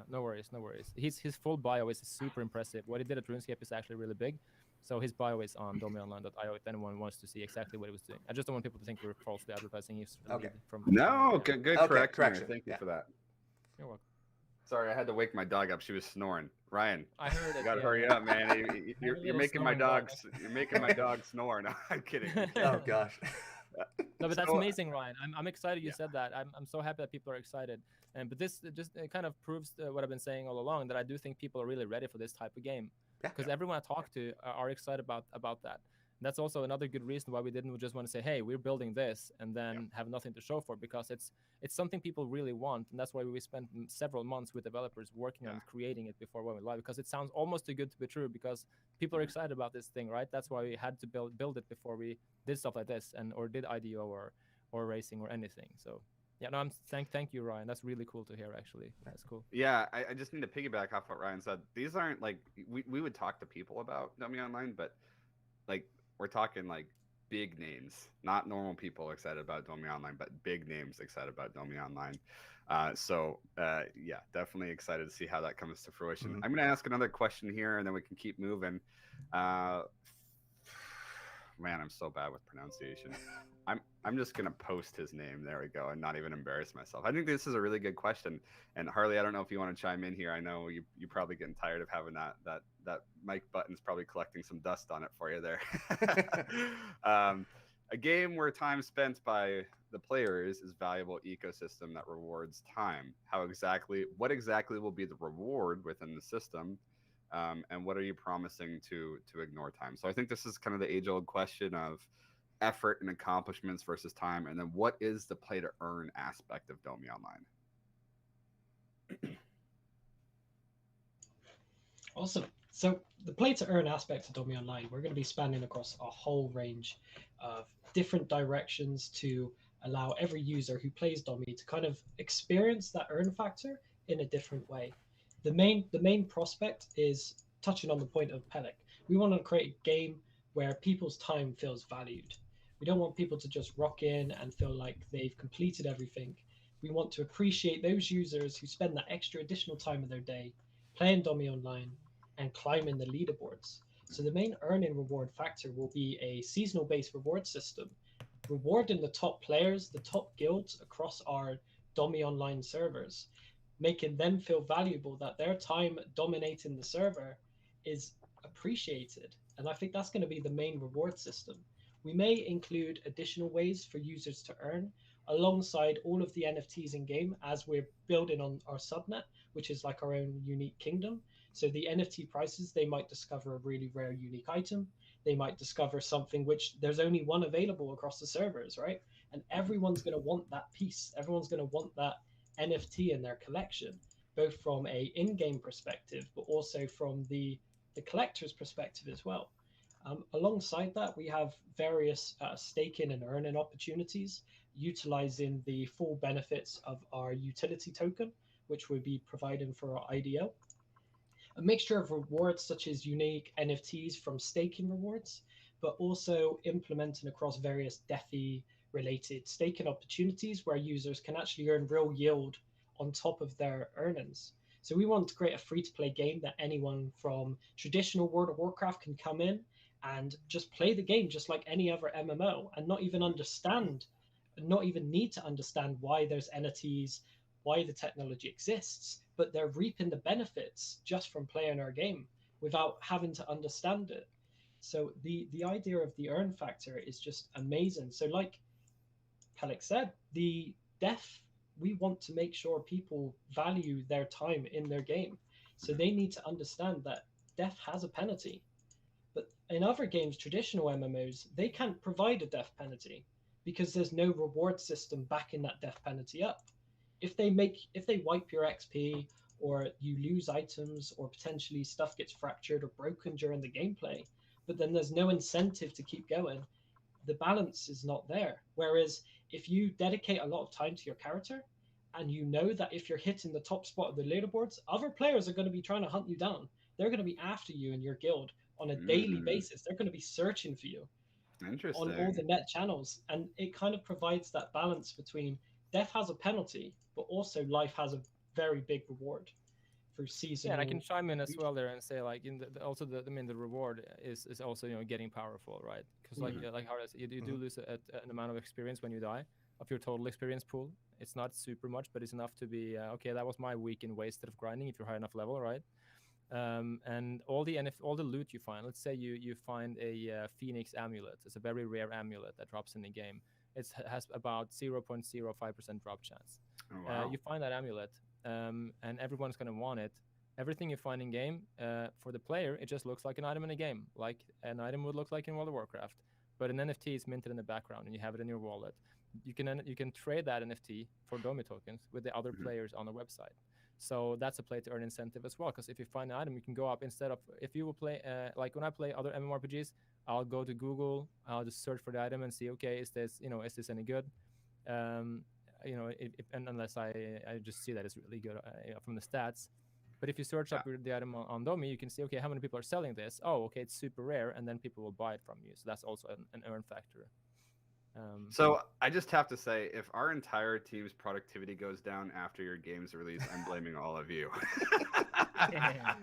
No worries. His full bio is super impressive. What he did at RuneScape is actually really big. So his bio is on domionline.io if anyone wants to see exactly what he was doing. I just don't want people to think we're falsely advertising. He's from good correction. Thank you for that. You're welcome. Sorry, I had to wake my dog up. She was snoring. Ryan, I heard it. You gotta hurry up, man. You're making my dog. You're making my dog snore. No, I'm kidding. Oh gosh. No, but that's amazing, Ryan. I'm excited you said that. I'm so happy that people are excited. But this just kind of proves what I've been saying all along, that I do think people are really ready for this type of game. Because everyone I talk to are excited about that. And that's also another good reason why we didn't just want to say, hey, we're building this, and then have nothing to show for, because it's something people really want. And that's why we spent several months with developers working on creating it before we went live, because it sounds almost too good to be true, because people are excited about this thing, right? That's why we had to build it before we did stuff like this, or did IDO or racing or anything. So yeah, no, thank you, Ryan. That's really cool to hear, actually. That's cool. Yeah, I just need to piggyback off what Ryan said. These aren't like, we would talk to people about Domi Online, but like, we're talking like big names, not normal people excited about Domi Online, but big names excited about Domi Online. Yeah, definitely excited to see how that comes to fruition. I'm going to ask another question here, and then we can keep moving. Man, I'm so bad with pronunciation. I'm just gonna post his name. There we go, and not even embarrass myself. I think this is a really good question. And Harley, I don't know if you want to chime in here. I know you're probably getting tired of having that mic button's probably collecting some dust on it for you there. A game where time spent by the players is valuable ecosystem that rewards time. What exactly will be the reward within the system? And what are you promising to ignore time? So I think this is kind of the age-old question of effort and accomplishments versus time, and then what is the play to earn aspect of Domi Online? Awesome. So the play to earn aspect of Domi Online, we're going to be spanning across a whole range of different directions to allow every user who plays Domi to kind of experience that earn factor in a different way. The main prospect is touching on the point of Pellek, we want to create a game where people's time feels valued. We don't want people to just rock in and feel like they've completed everything. We want to appreciate those users who spend that extra additional time of their day playing Domi Online and climbing the leaderboards. So the main earning reward factor will be a seasonal based reward system, rewarding the top players, the top guilds across our Domi Online servers, making them feel valuable, that their time dominating the server is appreciated. And I think that's going to be the main reward system. We may include additional ways for users to earn alongside all of the NFTs in game as we're building on our subnet, which is like our own unique kingdom. So the NFT prices, they might discover a really rare unique item. They might discover something which there's only one available across the servers, right? And everyone's going to want that piece. Everyone's going to want that NFT in their collection, both from a in-game perspective, but also from the collector's perspective as well. Alongside that, we have various staking and earning opportunities, utilizing the full benefits of our utility token, which we'll be providing for our IDO. A mixture of rewards such as unique NFTs from staking rewards, but also implementing across various DeFi-related staking opportunities where users can actually earn real yield on top of their earnings. So we want to create a free-to-play game that anyone from traditional World of Warcraft can come in and just play the game just like any other MMO and not even need to understand why there's NFTs, why the technology exists, but they're reaping the benefits just from playing our game without having to understand it. So the idea of the earn factor is just amazing. So like Pellek said, the def, we want to make sure people value their time in their game. So they need to understand that def has a penalty. But in other games, traditional MMOs, they can't provide a def penalty because there's no reward system backing that def penalty up. If they wipe your XP, or you lose items, or potentially stuff gets fractured or broken during the gameplay, but then there's no incentive to keep going, the balance is not there. Whereas if you dedicate a lot of time to your character, and you know that if you're hitting the top spot of the leaderboards, other players are going to be trying to hunt you down. They're going to be after you in your guild on a daily basis. They're going to be searching for you on all the net channels. And it kind of provides that balance between death has a penalty, but also life has a very big reward through season. Yeah, and I can chime in as well there and say, like, the reward is also, getting powerful, right? Because like Harris, you do lose an amount of experience when you die of your total experience pool. It's not super much, but it's enough to be okay. That was my weekend wasted of grinding if you're high enough level, right? And all the loot you find. Let's say you find a Phoenix amulet. It's a very rare amulet that drops in the game. It has about 0.05% drop chance. Oh, wow. You find that amulet, and everyone's going to want it. Everything you find in game, for the player, it just looks like an item in a game, like an item would look like in World of Warcraft. But an NFT is minted in the background, and you have it in your wallet. You can trade that NFT for Domi tokens with the other players on the website. So that's a play to earn incentive as well. Because if you find an item, you can go up instead of, if you will play like when I play other MMORPGs, I'll go to Google, I'll just search for the item and see, okay, is this any good? And unless I just see that it's really good from the stats. But if you search up the item on Domi, you can see, okay, how many people are selling this? Oh, okay, it's super rare, and then people will buy it from you. So that's also an earn factor. So I just have to say, if our entire team's productivity goes down after your game's release, I'm blaming all of you. Yeah,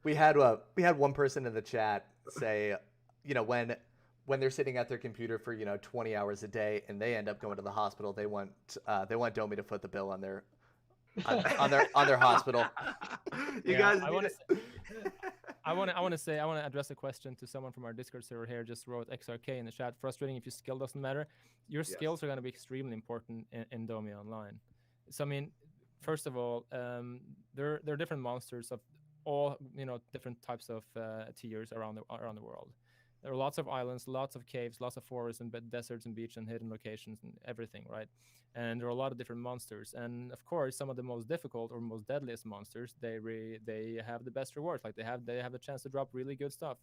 we had one person in the chat say, when they're sitting at their computer for 20 hours a day and they end up going to the hospital, they want Domi to foot the bill on their hospital. I want to address a question to someone from our Discord server here. Just wrote XRK in the chat. Frustrating if your skill doesn't matter. Your skills are going to be extremely important in Domi Online. So I mean, first of all, there are different monsters of all different types of tiers around the world. There are lots of islands, lots of caves, lots of forests and deserts and beaches and hidden locations and everything, right? And there are a lot of different monsters. And of course, some of the most difficult or most deadliest monsters, they have the best rewards. Like they have a chance to drop really good stuff.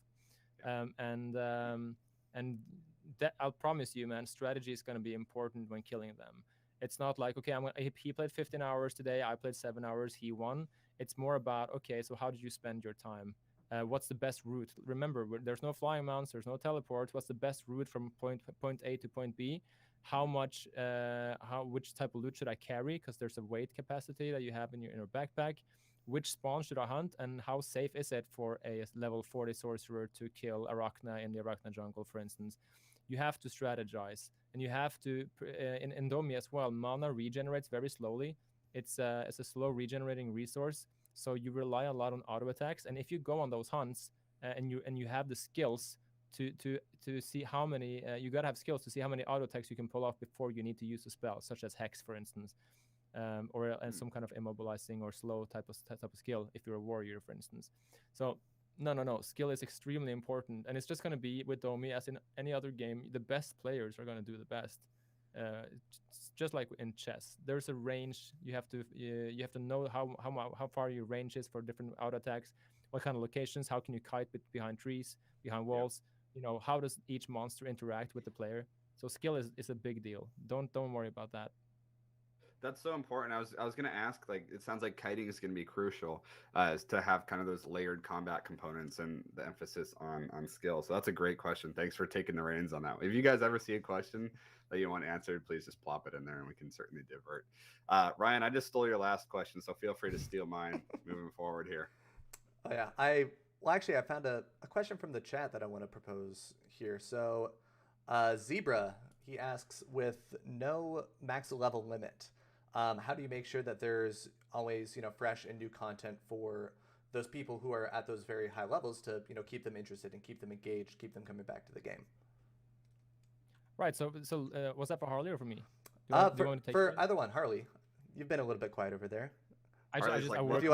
And that, I'll promise you, man, strategy is going to be important when killing them. It's not like, okay, he played 15 hours today, I played 7 hours, he won. It's more about, okay, so how did you spend your time? What's the best route? Remember, there's no flying mounts, there's no teleports. What's the best route from point A to point B? Which type of loot should I carry? Because there's a weight capacity that you have in your backpack. Which spawn should I hunt, and how safe is it for a level 40 sorcerer to kill Arachna in the Arachna jungle, for instance? You have to strategize, and you have to in Domi as well. Mana regenerates very slowly. It's a slow regenerating resource, so you rely a lot on auto attacks. And if you go on those hunts and you have the skills to see how many you gotta have skills to see how many auto attacks you can pull off before you need to use a spell, such as Hex, for instance, or some kind of immobilizing or slow type of skill if you're a warrior, for instance. So no, skill is extremely important, and it's just gonna be with Domi as in any other game. The best players are gonna do the best. Just like in chess, there's a range. You have to know how far your range is for different auto attacks. What kind of locations? How can you kite behind trees, behind walls? You know, how does each monster interact with the player? So skill is a big deal. Don't worry about that. That's so important. I was going to ask, like, it sounds like kiting is going to be crucial is to have kind of those layered combat components and the emphasis on skill. So that's a great question. Thanks for taking the reins on that. If you guys ever see a question that you want answered, please just plop it in there and we can certainly divert. Ryan, I just stole your last question, so feel free to steal mine moving forward here. Oh yeah, I found a question from the chat that I want to propose here. So Zebra, he asks, with no max level limit, how do you make sure that there's always, fresh and new content for those people who are at those very high levels to, keep them interested and keep them engaged, keep them coming back to the game? Right. So was that for Harley or for me? For either one, Harley. You've been a little bit quiet over there. I work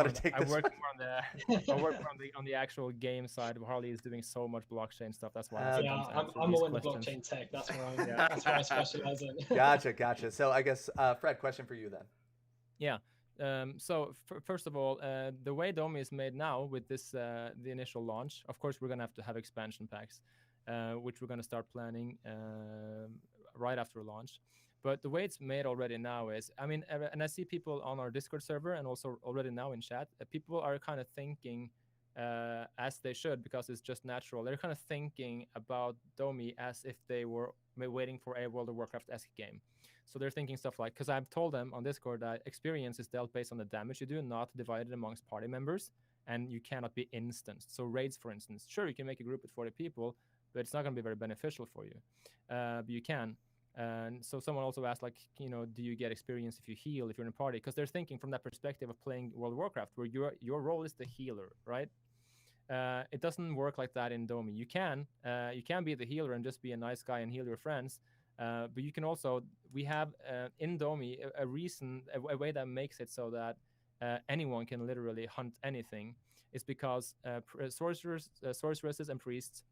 on the actual game side. Harley is doing so much blockchain stuff. That's why. I'm more in the blockchain tech. That's where that's where I specialize in. Gotcha. So I guess Fred, question for you then. Yeah. So first of all, the way Domi is made now with this the initial launch, of course, we're gonna have to have expansion packs, which we're gonna start planning right after launch. But the way it's made already now is, and I see people on our Discord server and also already now in chat, people are kind of thinking, as they should, because it's just natural. They're kind of thinking about Domi as if they were waiting for a World of Warcraft-esque game. So they're thinking stuff like, because I've told them on Discord that experience is dealt based on the damage you do, not divided amongst party members, and you cannot be instanced. So raids, for instance, sure, you can make a group with 40 people, but it's not going to be very beneficial for you. But you can. And so someone also asked, like, do you get experience if you heal, if you're in a party? Because they're thinking from that perspective of playing World of Warcraft, where your role is the healer, right? It doesn't work like that in Domi. You can be the healer and just be a nice guy and heal your friends. But you can also, we have in Domi a way that makes it so that anyone can literally hunt anything, is because sorceresses and priests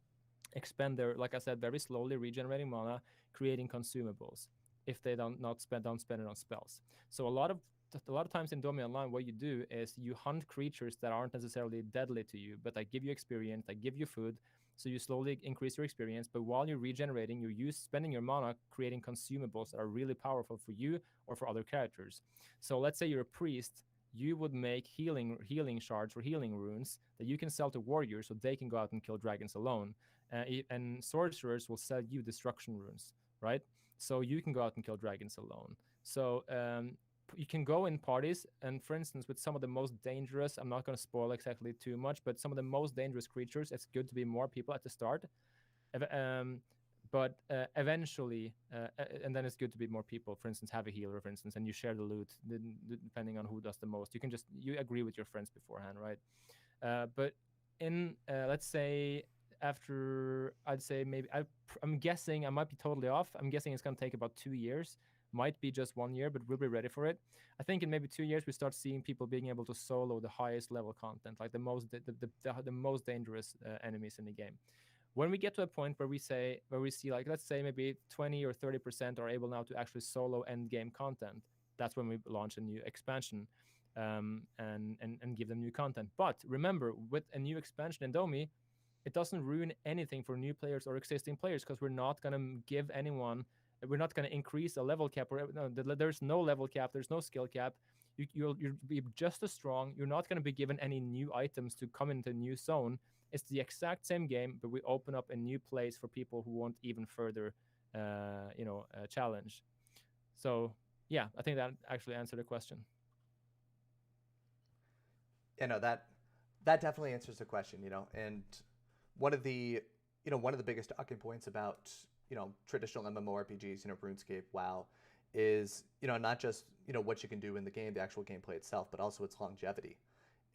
expend their, like I said, very slowly regenerating mana, creating consumables if they don't spend it on spells. So a lot of times in Domi Online, what you do is you hunt creatures that aren't necessarily deadly to you, but that give you experience, that give you food. So you slowly increase your experience, but while you're regenerating, you're spending your mana creating consumables that are really powerful for you or for other characters. So let's say you're a priest, you would make healing shards or healing runes that you can sell to warriors so they can go out and kill dragons alone. And sorcerers will sell you destruction runes, right? So you can go out and kill dragons alone. So you can go in parties, and for instance, with some of the most dangerous, I'm not going to spoil exactly too much, but some of the most dangerous creatures, it's good to be more people at the start. But eventually, and then it's good to be more people. For instance, have a healer, for instance, and you share the loot depending on who does the most. You agree with your friends beforehand, right? But in let's say after, I'd say maybe I'm guessing, I might be totally off. I'm guessing it's going to take about 2 years. Might be just 1 year, but we'll be ready for it. I think in maybe 2 years we start seeing people being able to solo the highest level content, like the most dangerous enemies in the game. When we get to a point where we see, like, let's say maybe 20 or 30% are able now to actually solo end game content, that's when we launch a new expansion and give them new content. But remember, with a new expansion in Domi, it doesn't ruin anything for new players or existing players, because we're not going to give anyone we're not going to increase a level cap. No, there's no level cap. There's no skill cap. You'll be just as strong. You're not going to be given any new items to come into a new zone. It's the exact same game, but we open up a new place for people who want even further, challenge. So yeah, I think that actually answered the question. Yeah, no, that definitely answers the question, and one of the biggest talking points about, traditional MMORPGs, RuneScape, WoW, is, not just, what you can do in the game, the actual gameplay itself, but also its longevity.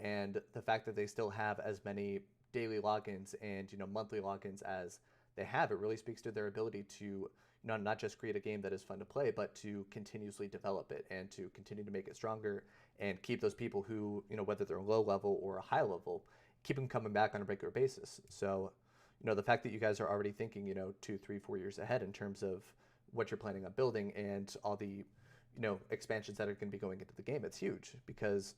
And the fact that they still have as many daily logins and, monthly logins as they have, it really speaks to their ability to, not just create a game that is fun to play, but to continuously develop it and to continue to make it stronger and keep those people who, whether they're low level or a high level, keep them coming back on a regular basis. So, the fact that you guys are already thinking, 2, 3, 4 years ahead in terms of what you're planning on building and all the, expansions that are going to be going into the game, it's huge because,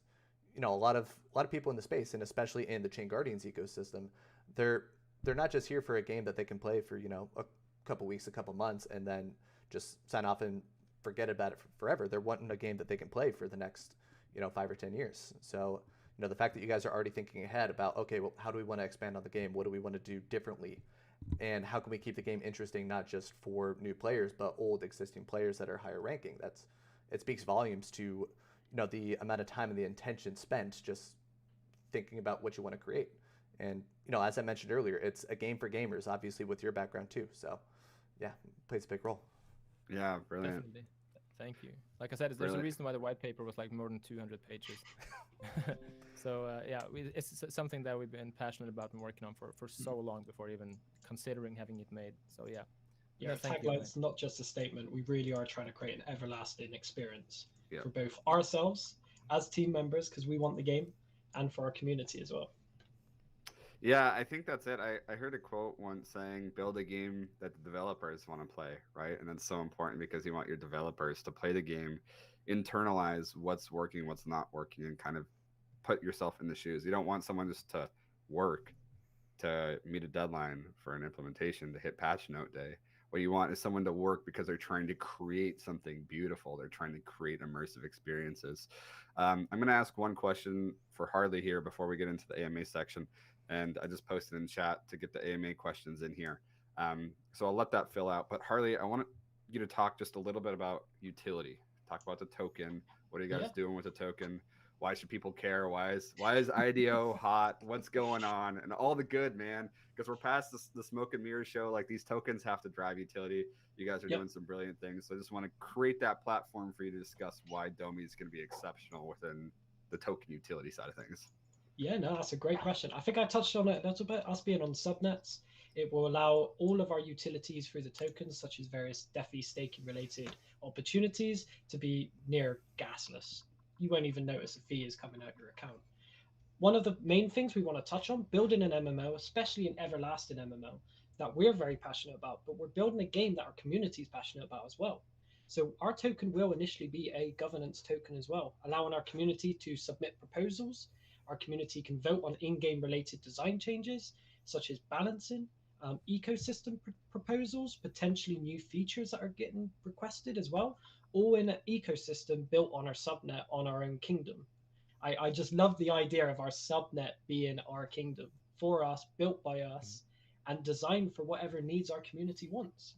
a lot of people in the space, and especially in the ChainGuardians ecosystem, they're not just here for a game that they can play for, a couple weeks, a couple months, and then just sign off and forget about it forever. They're wanting a game that they can play for the next, 5 or 10 years. So, the fact that you guys are already thinking ahead about, okay, well, how do we want to expand on the game? What do we want to do differently? And how can we keep the game interesting, not just for new players, but old existing players that are higher ranking? It speaks volumes to, the amount of time and the intention spent just thinking about what you want to create. And, as I mentioned earlier, it's a game for gamers, obviously with your background too. So yeah, it plays a big role. Yeah, brilliant. Definitely. Thank you. Like I said, there's a reason why the white paper was like more than 200 pages. So it's something that we've been passionate about and working on for so long before even considering having it made. So yeah. Yeah, tagline's not just a statement. We really are trying to create an everlasting experience for both ourselves as team members, because we want the game, and for our community as well. Yeah, I think that's it. I heard a quote once saying, build a game that the developers want to play, right? And that's so important because you want your developers to play the game, internalize what's working, what's not working, and kind of put yourself in the shoes. You don't want someone just to work to meet a deadline for an implementation to hit patch note day. What you want is someone to work because they're trying to create something beautiful. They're trying to create immersive experiences. I'm going to ask one question for Harley here before we get into the AMA section. And I just posted in chat to get the AMA questions in here. So I'll let that fill out. But Harley, I want you to talk just a little bit about utility. Talk about the token. What are you guys doing with the token? Why should people care? Why is IDO hot? What's going on? And all the good, man. Because we're past the smoke and mirror show. Like, these tokens have to drive utility. You guys are doing some brilliant things. So I just want to create that platform for you to discuss why Domi is going to be exceptional within the token utility side of things. Yeah, no, that's a great question. I think I touched on it a little bit. Us being on subnets, it will allow all of our utilities through the tokens, such as various DeFi staking related opportunities, to be near gasless. You won't even notice a fee is coming out your account. One of the main things we want to touch on, building an MMO, especially an everlasting MMO, that we're very passionate about, but we're building a game that our community is passionate about as well. So our token will initially be a governance token as well, allowing our community to submit proposals. Our community can vote on in-game related design changes, such as balancing, ecosystem proposals, potentially new features that are getting requested as well, all in an ecosystem built on our subnet on our own kingdom. I just love the idea of our subnet being our kingdom for us, built by us, and designed for whatever needs our community wants.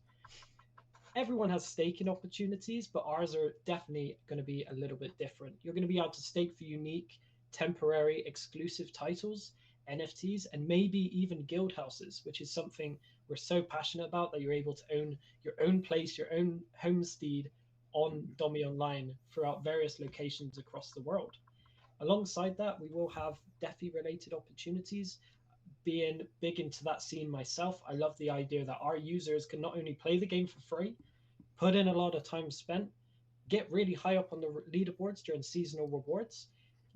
Everyone has staking opportunities, but ours are definitely going to be a little bit different. You're going to be able to stake for unique, temporary, exclusive titles, NFTs, and maybe even guild houses, which is something we're so passionate about, that you're able to own your own place, your own homestead on Domi Online throughout various locations across the world. Alongside that, we will have DeFi related opportunities. Being big into that scene myself, I love the idea that our users can not only play the game for free, put in a lot of time spent, get really high up on the leaderboards during seasonal rewards,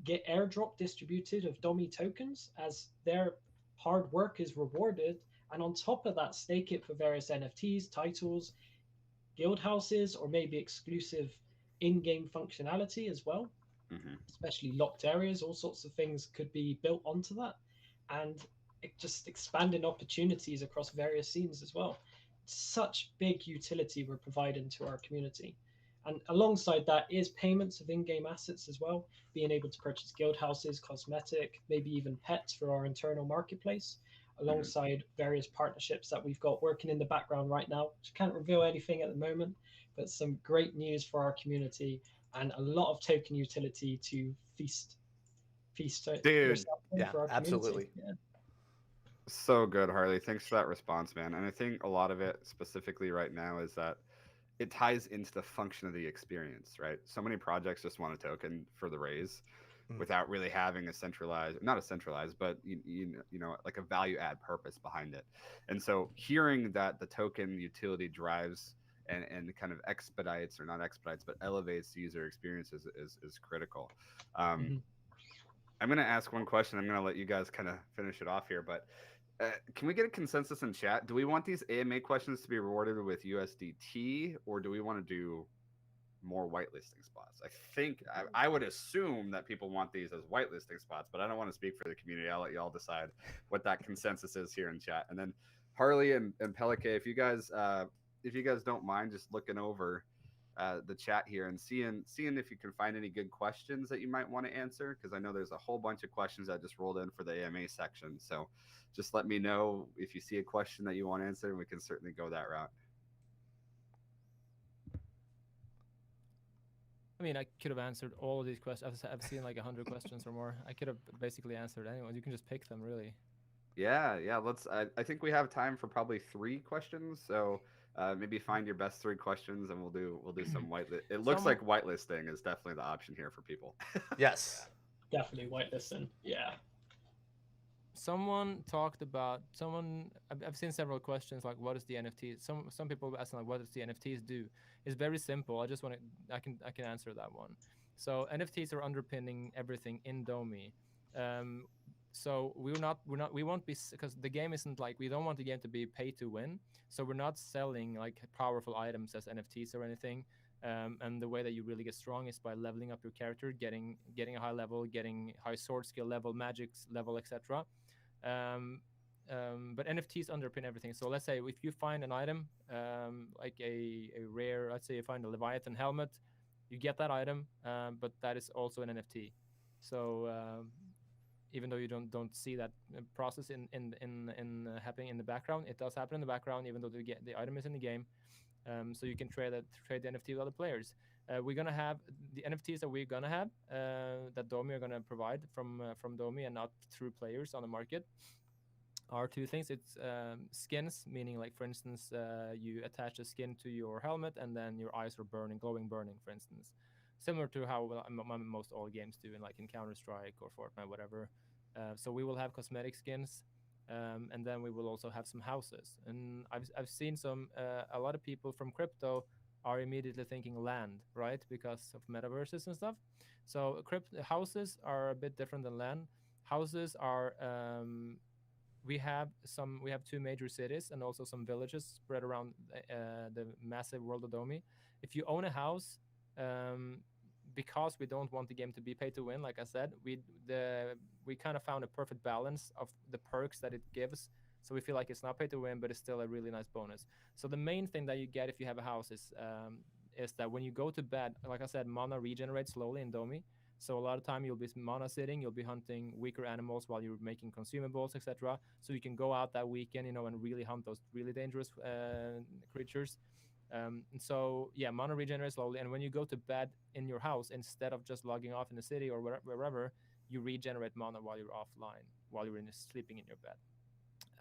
get airdrop distributed of Domi tokens as their hard work is rewarded, and on top of that, stake it for various NFTs, titles, guild houses, or maybe exclusive in-game functionality as well. Especially locked areas, all sorts of things could be built onto that, and just expanding opportunities across various scenes as well. such big utility we're providing to our community. And alongside that is payments of in-game assets as well, being able to purchase guild houses, cosmetic, maybe even pets for our internal marketplace, alongside various partnerships that we've got working in the background right now. Which can't reveal anything at the moment, but some great news for our community and a lot of token utility to feast yourself yeah, for our absolutely. community. Yeah. So good, Harley. Thanks for that response, man. And I think a lot of it specifically right now is that it ties into the function of the experience, right? So many projects just want a token for the raise without really having a centralized, not a centralized, but you know, like a value add purpose behind it. And so hearing that the token utility drives and kind of expedites, or not expedites, but elevates the user experience is critical. I'm going to ask one question. I'm going to let you guys kind of finish it off here, but can we get a consensus in chat? Do we want these AMA questions to be rewarded with USDT, or do we want to do more whitelisting spots? I think I would assume that people want these as whitelisting spots, but I don't want to speak for the community. I'll let you all decide what that consensus is here in chat. And then Harley and Pellek, if you guys don't mind just looking over the chat here and seeing if you can find any good questions that you might want to answer, because I know there's a whole bunch of questions that just rolled in for the AMA section. So just let me know if you see a question that you want to answer, and we can certainly go that route. I mean, I could have answered all of these questions. I've seen like 100 questions or more. I could have basically answered anyone. You can just pick them, really. Yeah. Let's. I think we have time for probably 3 questions. So maybe find your best 3 questions, and we'll do some whitelist. It looks like whitelisting is definitely the option here for people. Yes. Definitely whitelisting. Yeah. Someone talked about I've seen several questions like, what is the NFT? Some people asking like, what does the NFTs do? It's very simple. I just want to I can answer that one. So NFTs are underpinning everything in Domi. So we won't be, because the game isn't like, we don't want the game to be pay to win. So we're not selling like powerful items as NFTs or anything. And the way that you really get strong is by leveling up your character, getting a high level, getting high sword skill level, magic level, etc. But NFTs underpin everything. So let's say if you find an item, like a rare, let's say you find a Leviathan helmet, you get that item, but that is also an NFT. So even though you don't see that process in happening in the background, it does happen in the background, even though the item is in the game. So you can trade the NFT with other players. We're gonna have the NFTs that we're gonna have that Domi are gonna provide from Domi and not through players on the market are 2 things. It's skins, meaning like, for instance, you attach a skin to your helmet and then your eyes are burning, burning, for instance, similar to how most all games do in Counter-Strike or Fortnite, whatever. So we will have cosmetic skins. And then we will also have some houses. And I've seen a lot of people from crypto are immediately thinking land, right? Because of metaverses and stuff. So houses are a bit different than land. Houses are, we have 2 major cities and also some villages spread around the massive world of Domi. If you own a house, because we don't want the game to be pay to win, like I said, we kind of found a perfect balance of the perks that it gives. So we feel like it's not pay to win, but it's still a really nice bonus. So the main thing that you get if you have a house is that when you go to bed, like I said, mana regenerates slowly in Domi. So a lot of time you'll be mana sitting, you'll be hunting weaker animals while you're making consumables, etc. So you can go out that weekend, and really hunt those really dangerous creatures. And so, yeah, mana regenerates slowly. And when you go to bed in your house, instead of just logging off in the city or wherever, you regenerate mana while you're offline, while you're sleeping in your bed.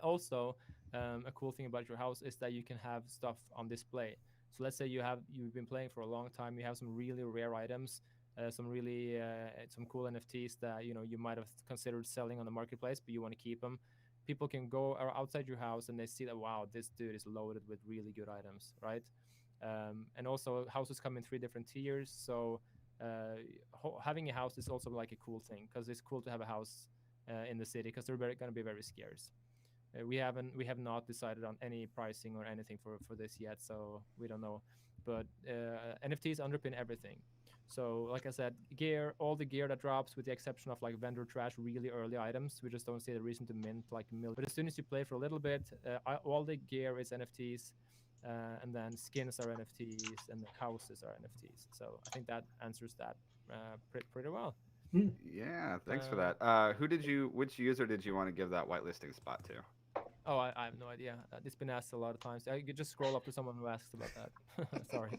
Also, a cool thing about your house is that you can have stuff on display. So let's say you've been playing for a long time, you have some really rare items, some cool NFTs that you might have considered selling on the marketplace, but you want to keep them. People can go outside your house and they see that, wow, this dude is loaded with really good items, right? And also houses come in 3 different tiers. So having a house is also like a cool thing, because it's cool to have a house in the city, because they're going to be very scarce. We have not decided on any pricing or anything for this yet, so we don't know. But NFTs underpin everything. So like I said, all the gear that drops, with the exception of like vendor trash, really early items, we just don't see the reason to mint like millions. But as soon as you play for a little bit, all the gear is NFTs, and then skins are NFTs, and the houses are NFTs. So I think that answers that pretty well. Yeah, thanks for that. Which user did you want to give that whitelisting spot to? Oh, I have no idea. It's been asked a lot of times. I could just scroll up to someone who asks about that. Sorry.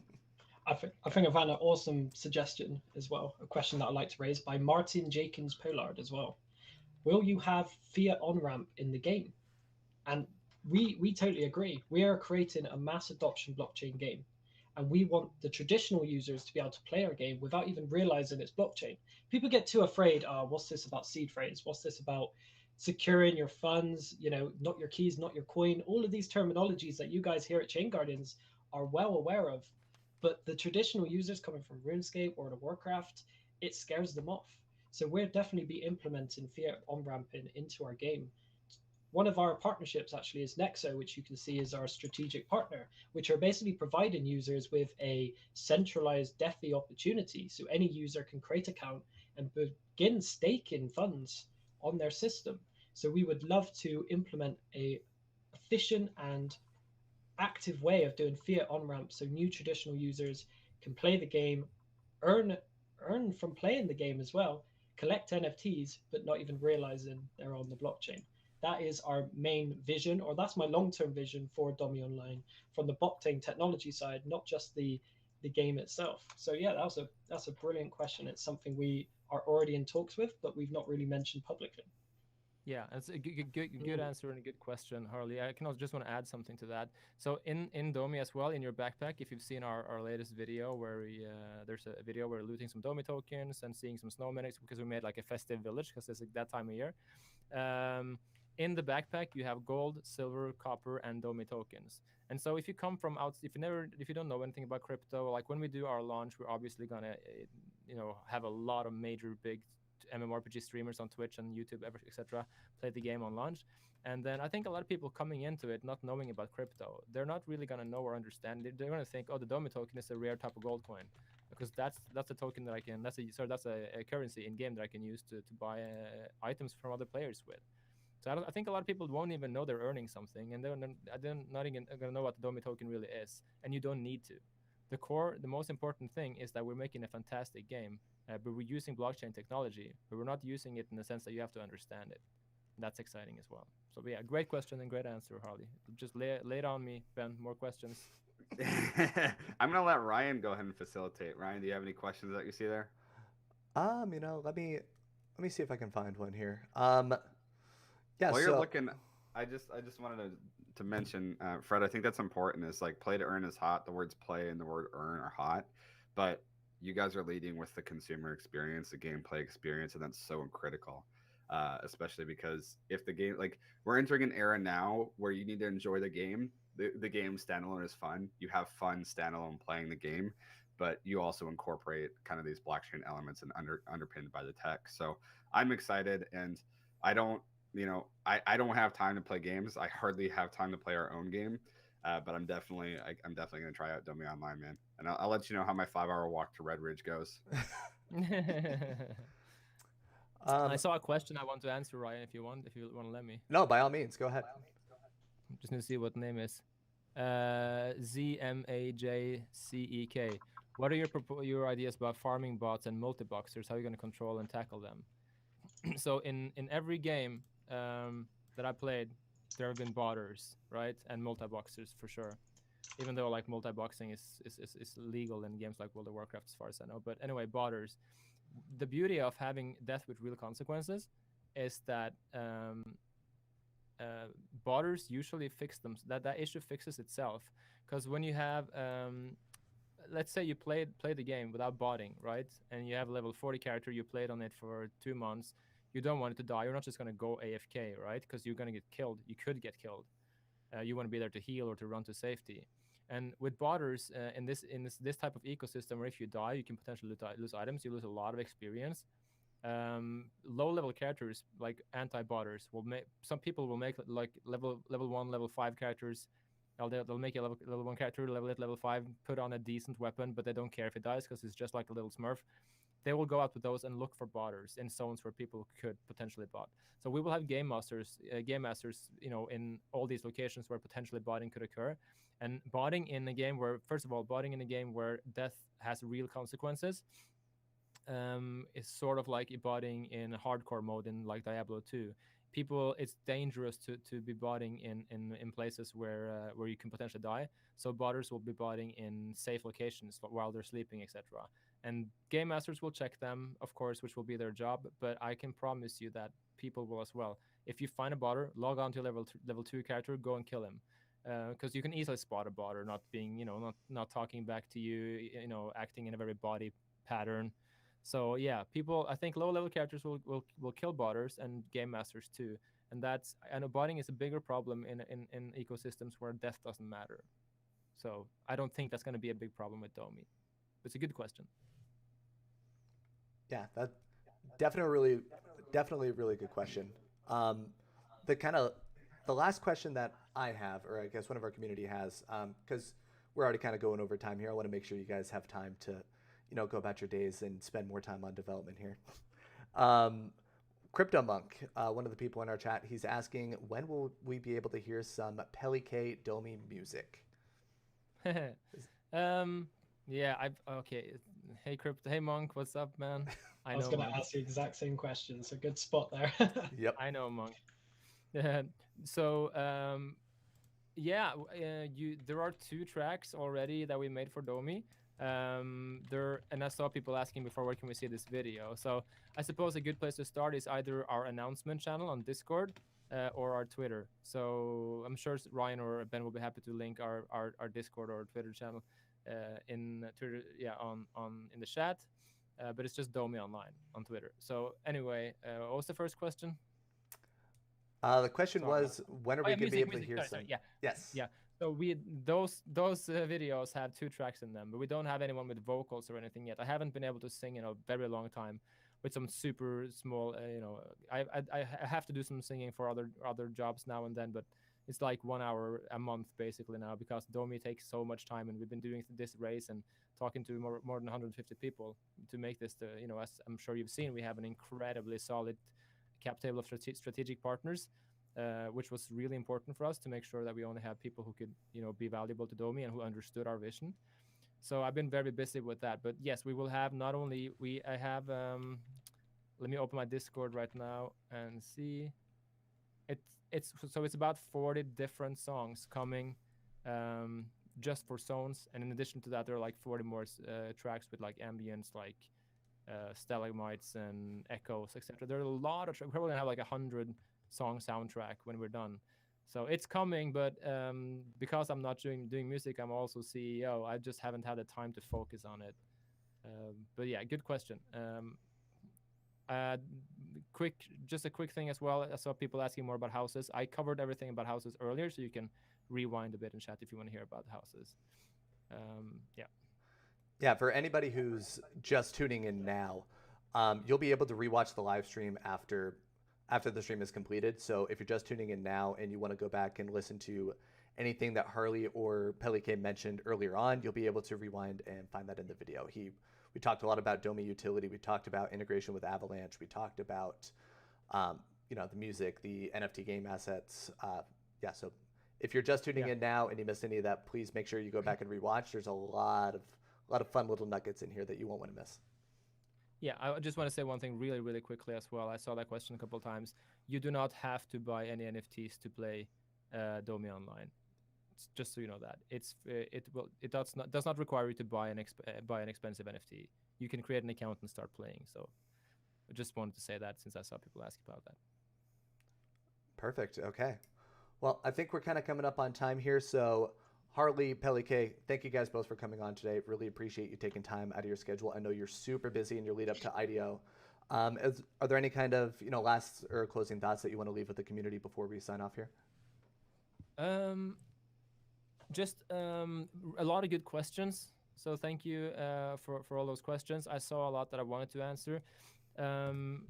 I think I found an awesome suggestion as well. A question that I'd like to raise by Martin Jakins Pollard as well. Will you have fiat on ramp in the game? And we totally agree. We are creating a mass adoption blockchain game, and we want the traditional users to be able to play our game without even realizing it's blockchain. People get too afraid. What's this about seed phrase? What's this about securing your funds? Not your keys, not your coin. All of these terminologies that you guys here at ChainGuardians are well aware of, but the traditional users coming from RuneScape or the Warcraft, it scares them off. So we'll definitely be implementing fiat on-ramping into our game. One of our partnerships actually is Nexo, which you can see is our strategic partner, which are basically providing users with a centralized DeFi opportunity. So any user can create an account and begin staking funds on their system. So we would love to implement a efficient and active way of doing fiat on-ramp, so new traditional users can play the game, earn from playing the game as well, collect NFTs, but not even realizing they're on the blockchain. That is our main vision, or that's my long-term vision for Domi Online from the blockchain technology side, not just the game itself. So yeah, that's a brilliant question. It's something we are already in talks with, but we've not really mentioned publicly. Yeah, it's a good answer and a good question, Harley. I can also just want to add something to that. So in Domi as well, in your backpack, if you've seen our latest video where there's a video where we're looting some Domi tokens and seeing some snow medics because we made like a festive village because it's like that time of year. In the backpack, you have gold, silver, copper, and Domi tokens. And so if you come from out, if you don't know anything about crypto, like when we do our launch, we're obviously gonna, have a lot of major big MMORPG streamers on Twitch and YouTube, etc., play the game on launch. And then I think a lot of people coming into it not knowing about crypto, they're not really going to know or understand it. They're going to think, oh, the Domi token is a rare type of gold coin, because that's a token that that's a currency in game that I can use to buy items from other players with. So I think a lot of people won't even know they're earning something, and they're not even going to know what the Domi token really is, and you don't need to. The most important thing is that we're making a fantastic game, but we're using blockchain technology, but we're not using it in the sense that you have to understand it. That's exciting as well. So yeah, great question and great answer, Harley. Just lay it on me, Ben. More questions. I'm gonna let Ryan go ahead and facilitate. Ryan, do you have any questions that you see there? Let me see if I can find one here. Yeah. While you're looking, I just wanted to mention, Fred, I think that's important. Is like play to earn is hot. The words play and the word earn are hot, but you guys are leading with the consumer experience, the gameplay experience, and that's so critical. Especially because if the game, like we're entering an era now where you need to enjoy the game. The game standalone is fun. You have fun standalone playing the game, but you also incorporate kind of these blockchain elements and underpinned by the tech. So I'm excited, and I don't have time to play games. I hardly have time to play our own game, but I'm definitely going to try out Domi Online, man. And I'll let you know how my 5-hour walk to Red Ridge goes. I saw a question I want to answer, Ryan, if you want to let me. No, by all means, go ahead. I'm just gonna see what the name is. ZMAJCEK. What are your ideas about farming bots and multi-boxers? How are you going to control and tackle them? So in every game that I played, there have been botters, right, and multi-boxers for sure. Even though like multi-boxing is legal in games like World of Warcraft, as far as I know. But anyway, botters. The beauty of having death with real consequences is that botters usually fix them. That issue fixes itself, because when you have let's say you play the game without botting, right, and you have a level 40 character, you played on it for 2 months, you don't want it to die. You're not just going to go AFK, right, because you're going to get killed. You could get killed. You want to be there to heal or to run to safety. And with botters in this type of ecosystem, where if you die, you can potentially lose items. You lose a lot of experience. Low-level characters like anti-botters will make. Some people will make like level 1, level 5 characters They'll make a level 1 character, level it level 5, put on a decent weapon, but they don't care if it dies because it's just like a little Smurf. They will go out with those and look for botters in zones where people could potentially bot. So we will have game masters, in all these locations where potentially botting could occur. And botting in a game where, first of all, botting in a game where death has real consequences is sort of like botting in hardcore mode in like Diablo 2. It's dangerous to be botting in places where you can potentially die. So botters will be botting in safe locations while they're sleeping, etc. And game masters will check them, of course, which will be their job. But I can promise you that people will as well. If you find a botter, log on to a level 2 character, go and kill him, because you can easily spot a botter not being, not talking back to you, acting in a very body pattern. So yeah, I think low level characters will kill botters and game masters too. And I know botting is a bigger problem in ecosystems where death doesn't matter. So I don't think that's going to be a big problem with Domi. It's a good question. Yeah, that definitely a really good question. The last question that I have, or I guess one of our community has, because we're already kind of going over time here, I want to make sure you guys have time to, go about your days and spend more time on development here. Crypto Monk, one of the people in our chat, he's asking, when will we be able to hear some Pellek Domi music? Yeah, okay. Hey Crypto, hey Monk, what's up, man? I was going to ask the exact same question, so good spot there. Yep. I know, Monk. So there are 2 tracks already that we made for Domi. And I saw people asking before, where can we see this video? So I suppose a good place to start is either our announcement channel on Discord or our Twitter. So I'm sure Ryan or Ben will be happy to link our Discord or Twitter channel in Twitter, in the chat. But it's just Domi Online on Twitter. So anyway, what was the first question? The question was, when are we going to be able to hear some? Sorry, yeah. Yes. Yeah. So those videos have 2 tracks in them, but we don't have anyone with vocals or anything yet. I haven't been able to sing in a very long time with some super small, I have to do some singing for other jobs now and then, but it's like 1 hour a month basically now, because Domi takes so much time, and we've been doing this race and talking to more than 150 people to make this. As I'm sure you've seen, we have an incredibly solid cap table of strategic partners, which was really important for us to make sure that we only have people who could, be valuable to Domi and who understood our vision. So I've been very busy with that. But yes, we will have not only I have. Let me open my Discord right now and see. It's about 40 different songs coming, just for zones, and in addition to that, there are like 40 more tracks with like ambience, like stalagmites and echoes, etc. There are a lot of. We're probably gonna have like 100 song soundtrack when we're done. So it's coming, but because I'm not doing music, I'm also CEO. I just haven't had the time to focus on it. But yeah, good question. Just a quick thing as well. I saw people asking more about houses. I covered everything about houses earlier, so you can rewind a bit in chat if you want to hear about houses. Yeah, for anybody who's just tuning in now, you'll be able to rewatch the live stream after the stream is completed. So if you're just tuning in now and you want to go back and listen to anything that Harley or Pellek mentioned earlier on, you'll be able to rewind and find that in the video. We talked a lot about Domi utility. We talked about integration with Avalanche. We talked about the music, the NFT game assets. So if you're just tuning in now and you missed any of that, please make sure you go back and rewatch. There's a lot of fun little nuggets in here that you won't want to miss. Yeah, I just want to say one thing really, really quickly as well. I saw that question a couple of times. You do not have to buy any NFTs to play Domi Online. Just so you know that it does not require you to buy an expensive NFT. You can create an account and start playing. So I just wanted to say that, since I saw people ask about that. Perfect. Okay. Well, I think we're kind of coming up on time here. So Harley, Pellek, thank you guys both for coming on today. Really appreciate you taking time out of your schedule. I know you're super busy in your lead up to IDO. Are there any kind of last or closing thoughts that you want to leave with the community before we sign off here? Just a lot of good questions. So thank you for all those questions. I saw a lot that I wanted to answer.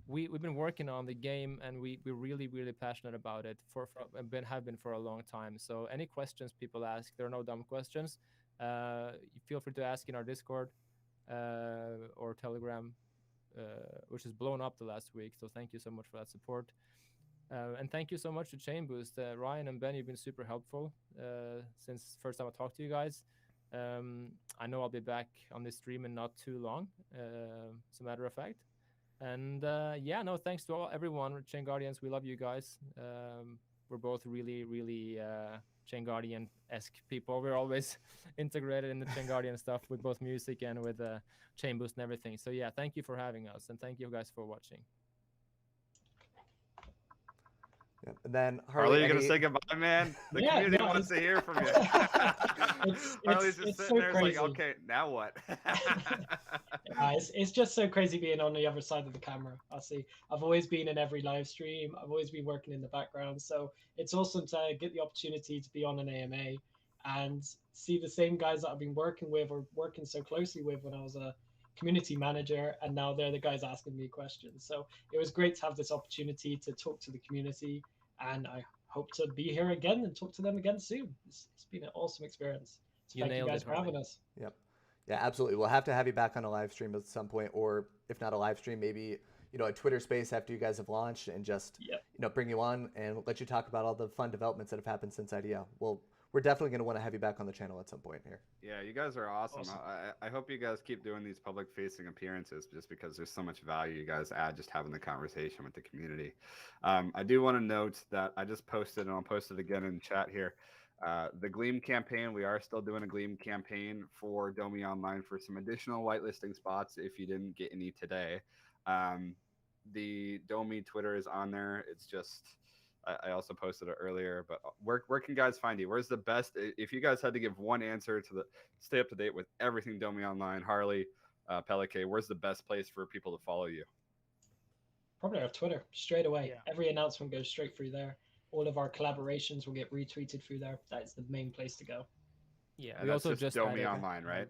we've been working on the game, and we're really passionate about it have been for a long time. So any questions people ask, there are no dumb questions. Feel free to ask in our Discord or Telegram, which has blown up the last week. So thank you so much for that support. And thank you so much to ChainBoost. Ryan and Ben, you've been super helpful since first time I talked to you guys. I know I'll be back on this stream in not too long, as a matter of fact. And thanks to everyone at ChainGuardians. We love you guys. We're both really ChainGuardian-esque people. We're always integrated in the ChainGuardian stuff with both music and with ChainBoost and everything. So yeah, thank you for having us, and thank you guys for watching. Yep. And then Harley, you're gonna say goodbye, man. The community wants to hear from you. Harley's just sitting there, like, okay, now what? It's just so crazy being on the other side of the camera. I've always been in every live stream. I've always been working in the background, so it's awesome to get the opportunity to be on an AMA and see the same guys that I've been working with or working so closely with when I was a community manager, and now they're the guys asking me questions. So it was great to have this opportunity to talk to the community, and I hope to be here again and talk to them again soon. It's been an awesome experience. So thank you guys for having us. Yep. Yeah, absolutely. We'll have to have you back on a live stream at some point, or if not a live stream, maybe a Twitter space after you guys have launched, and just bring you on and let you talk about all the fun developments that have happened since IDO. We're definitely going to want to have you back on the channel at some point here. Yeah, you guys are awesome. I hope you guys keep doing these public-facing appearances, just because there's so much value you guys add just having the conversation with the community. I do want to note that I just posted, and I'll post it again in chat here, the Gleam campaign. We are still doing a Gleam campaign for Domi Online for some additional whitelisting spots if you didn't get any today. The Domi Twitter is on there. It's just... I also posted it earlier, but where can guys find you? Where's the best? If you guys had to give one answer to stay up to date with everything Domi Online, Harley, Pellek, where's the best place for people to follow you? Probably our Twitter, straight away. Yeah. Every announcement goes straight through there. All of our collaborations will get retweeted through there. That's the main place to go. Yeah, and we also just Domi Online, right?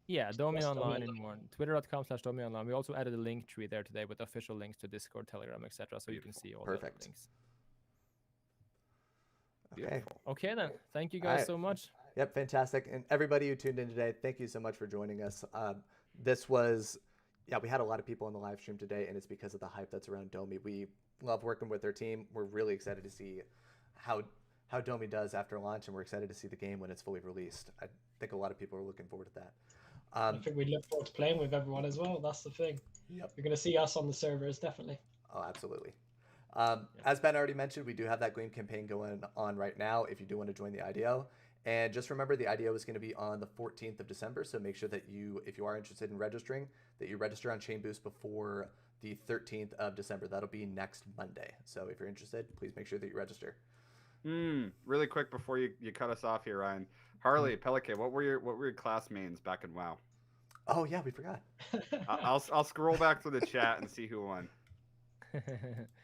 Yeah, Domi Online in one. Twitter.com/Domi Online. We also added a link tree there today with official links to Discord, Telegram, etc. So you can see all the links. Okay then. Thank you guys so much. Yep, fantastic. And everybody who tuned in today, thank you so much for joining us. This was, we had a lot of people on the live stream today, and it's because of the hype that's around Domi. We love working with their team. We're really excited to see how Domi does after launch, and we're excited to see the game when it's fully released. I think a lot of people are looking forward to that. I think we look forward to playing with everyone as well. That's the thing. Yep. You're going to see us on the servers, definitely. Oh, absolutely. As Ben already mentioned, we do have that Gleam campaign going on right now if you do want to join the IDO. And just remember, the IDO is going to be on the 14th of December, so make sure that if you are interested in registering, that you register on ChainBoost before the 13th of December. That'll be next Monday. So if you're interested, please make sure that you register. Really quick before you cut us off here, Ryan. Harley, Pellek, what were your class mains back in WoW? Oh yeah, we forgot. I'll scroll back through the chat and see who won.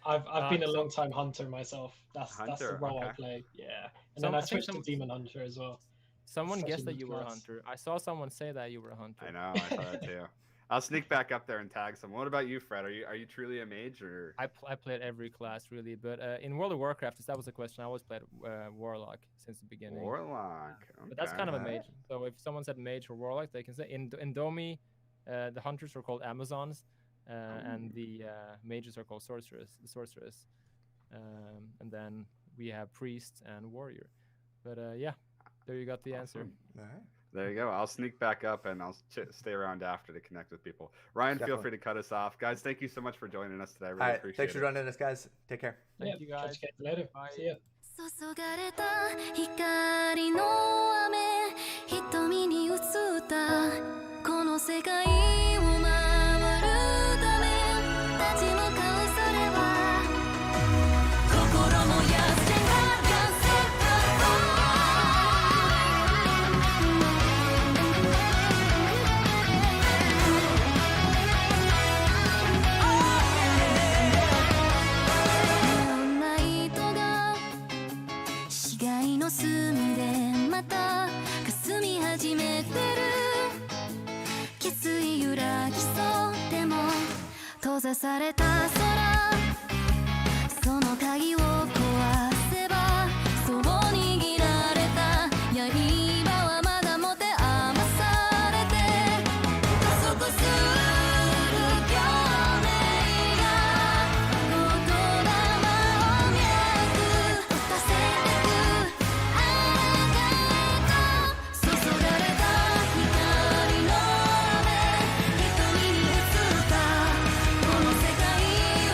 I've been a long time hunter myself. That's the role I play. Yeah, and then I switched to demon hunter as well. Someone guessed that you were a hunter. I saw someone say that you were a hunter. I know, I saw that too. I'll sneak back up there and tag someone. What about you, Fred? Are you truly a mage, or? I played every class really, but in World of Warcraft, if that was a question, I always played Warlock since the beginning. Warlock. Okay. But that's kind of a mage. So if someone said mage or Warlock, they can say in Domi, the hunters are called Amazons. And the mages are called sorceress, and then we have priest and warrior. But there you got the answer. All right. There you go. I'll sneak back up and I'll stay around after to connect with people. Ryan, feel free to cut us off. Guys, thank you so much for joining us today. I really appreciate it. Thanks for joining us, guys. Take care. Thank you, guys. Catch you later. Bye. See ya. 注がれた光の雨瞳に映ったこの世界を守るため立ち向かうそれは心も痩せの隅でまた照らされた空その鍵を壊せばそう握られた刃はまだ持て余されて加速する共鳴が言霊を脈打たせてくあなたへと注がれた光の雨瞳に映ったこの世界を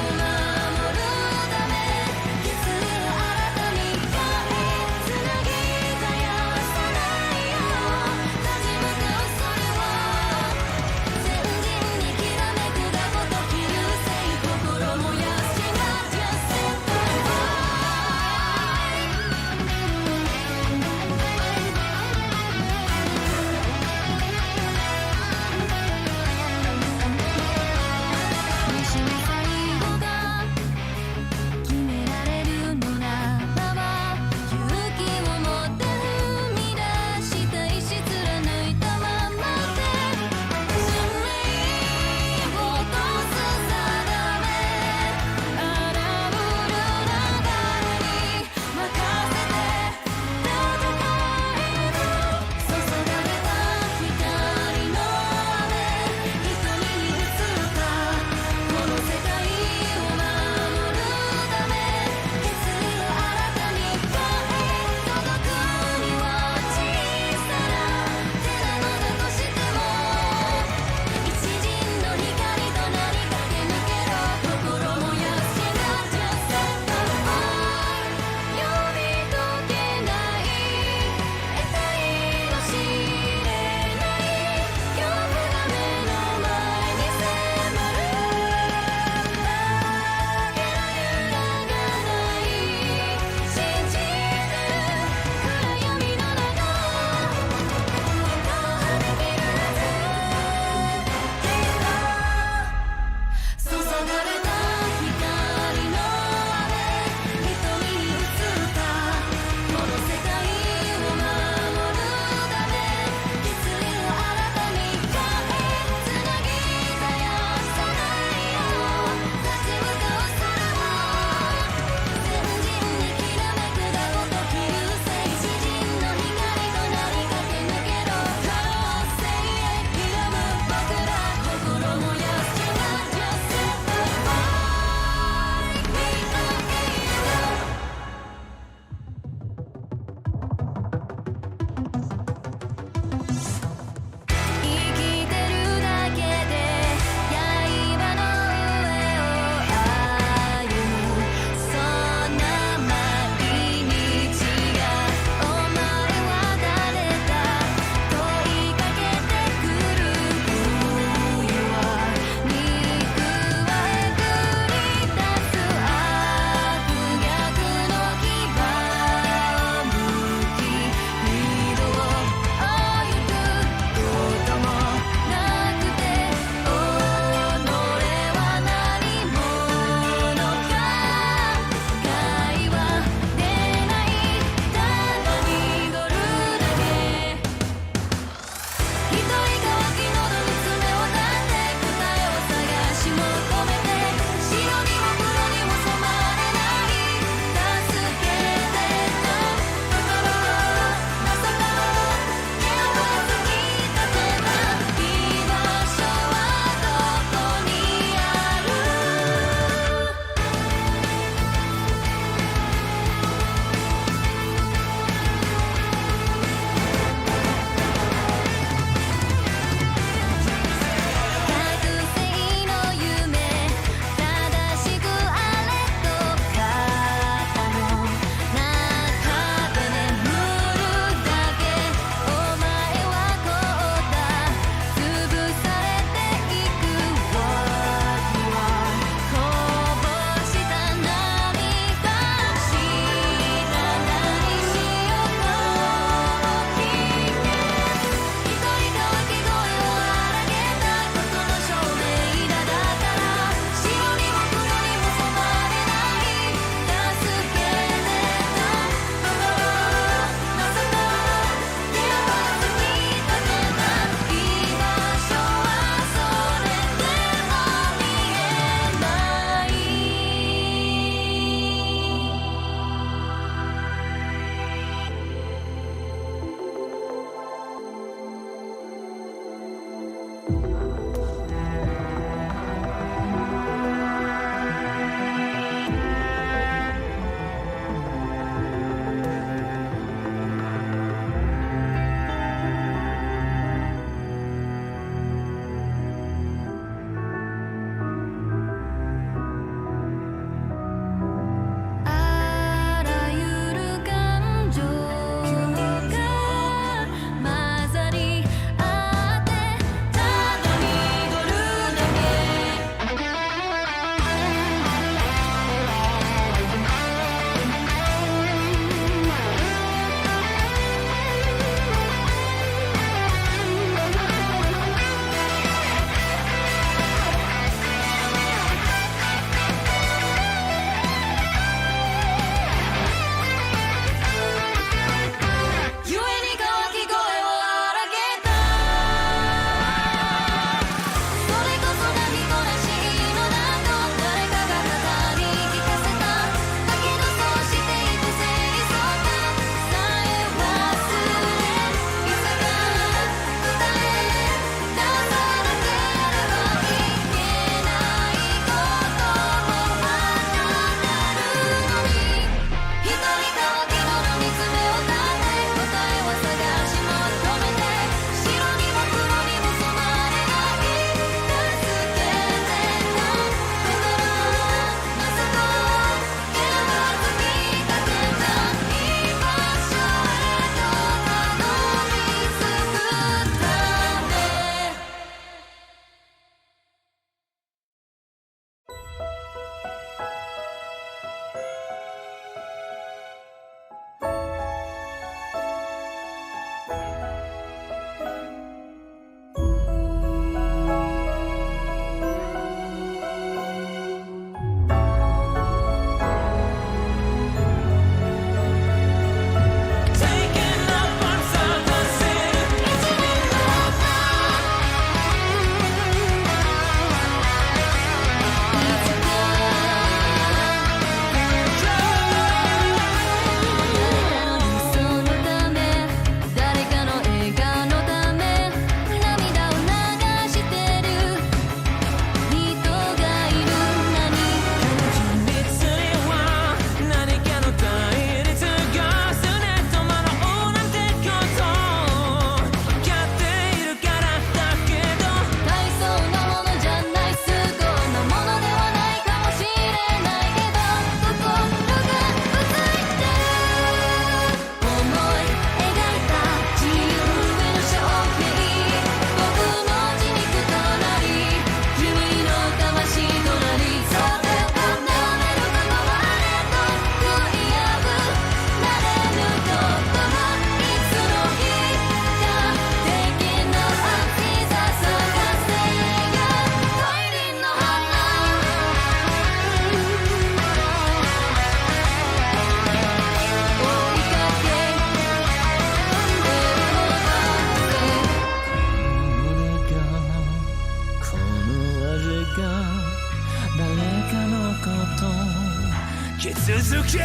づける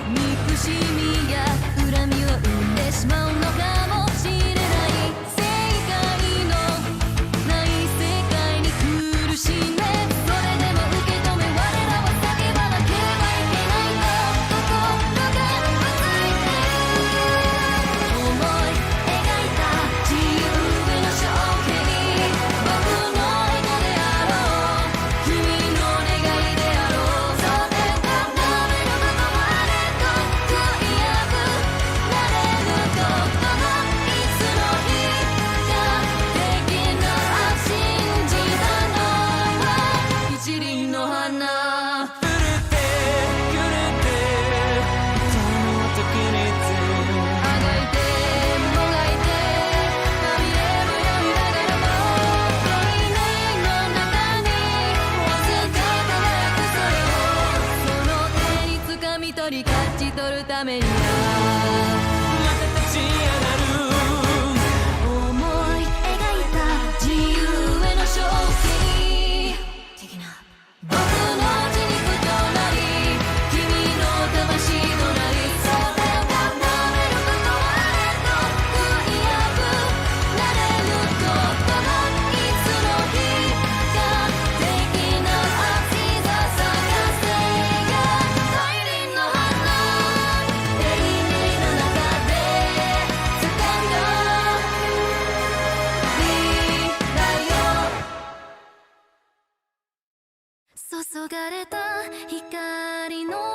憎しみや恨みを生んでしまうのかもしれない正解のない世界に苦しんでそれでも受け止め我らは叫ばなければいけないんだ心がうついて思い描いた自由への象形に僕の意図であろう君の願いであろうそうで考えることはあれと悔いなくなれることがいつの日かできな信じたのは一輪の花触れてくれてその時にあがいてもがいてまみれもやみながらも恋の中にわずか輝くそれをその手に掴み取り勝ち取るためにはまた立ち上がる思い描いた自由への正気的な僕の血肉となり君の魂となりそうだよ考えることはあれと悔いなくなれることがいつの日か的な熱さ探せが大輪の花永遠の中で掴んだ未来を注がれた光の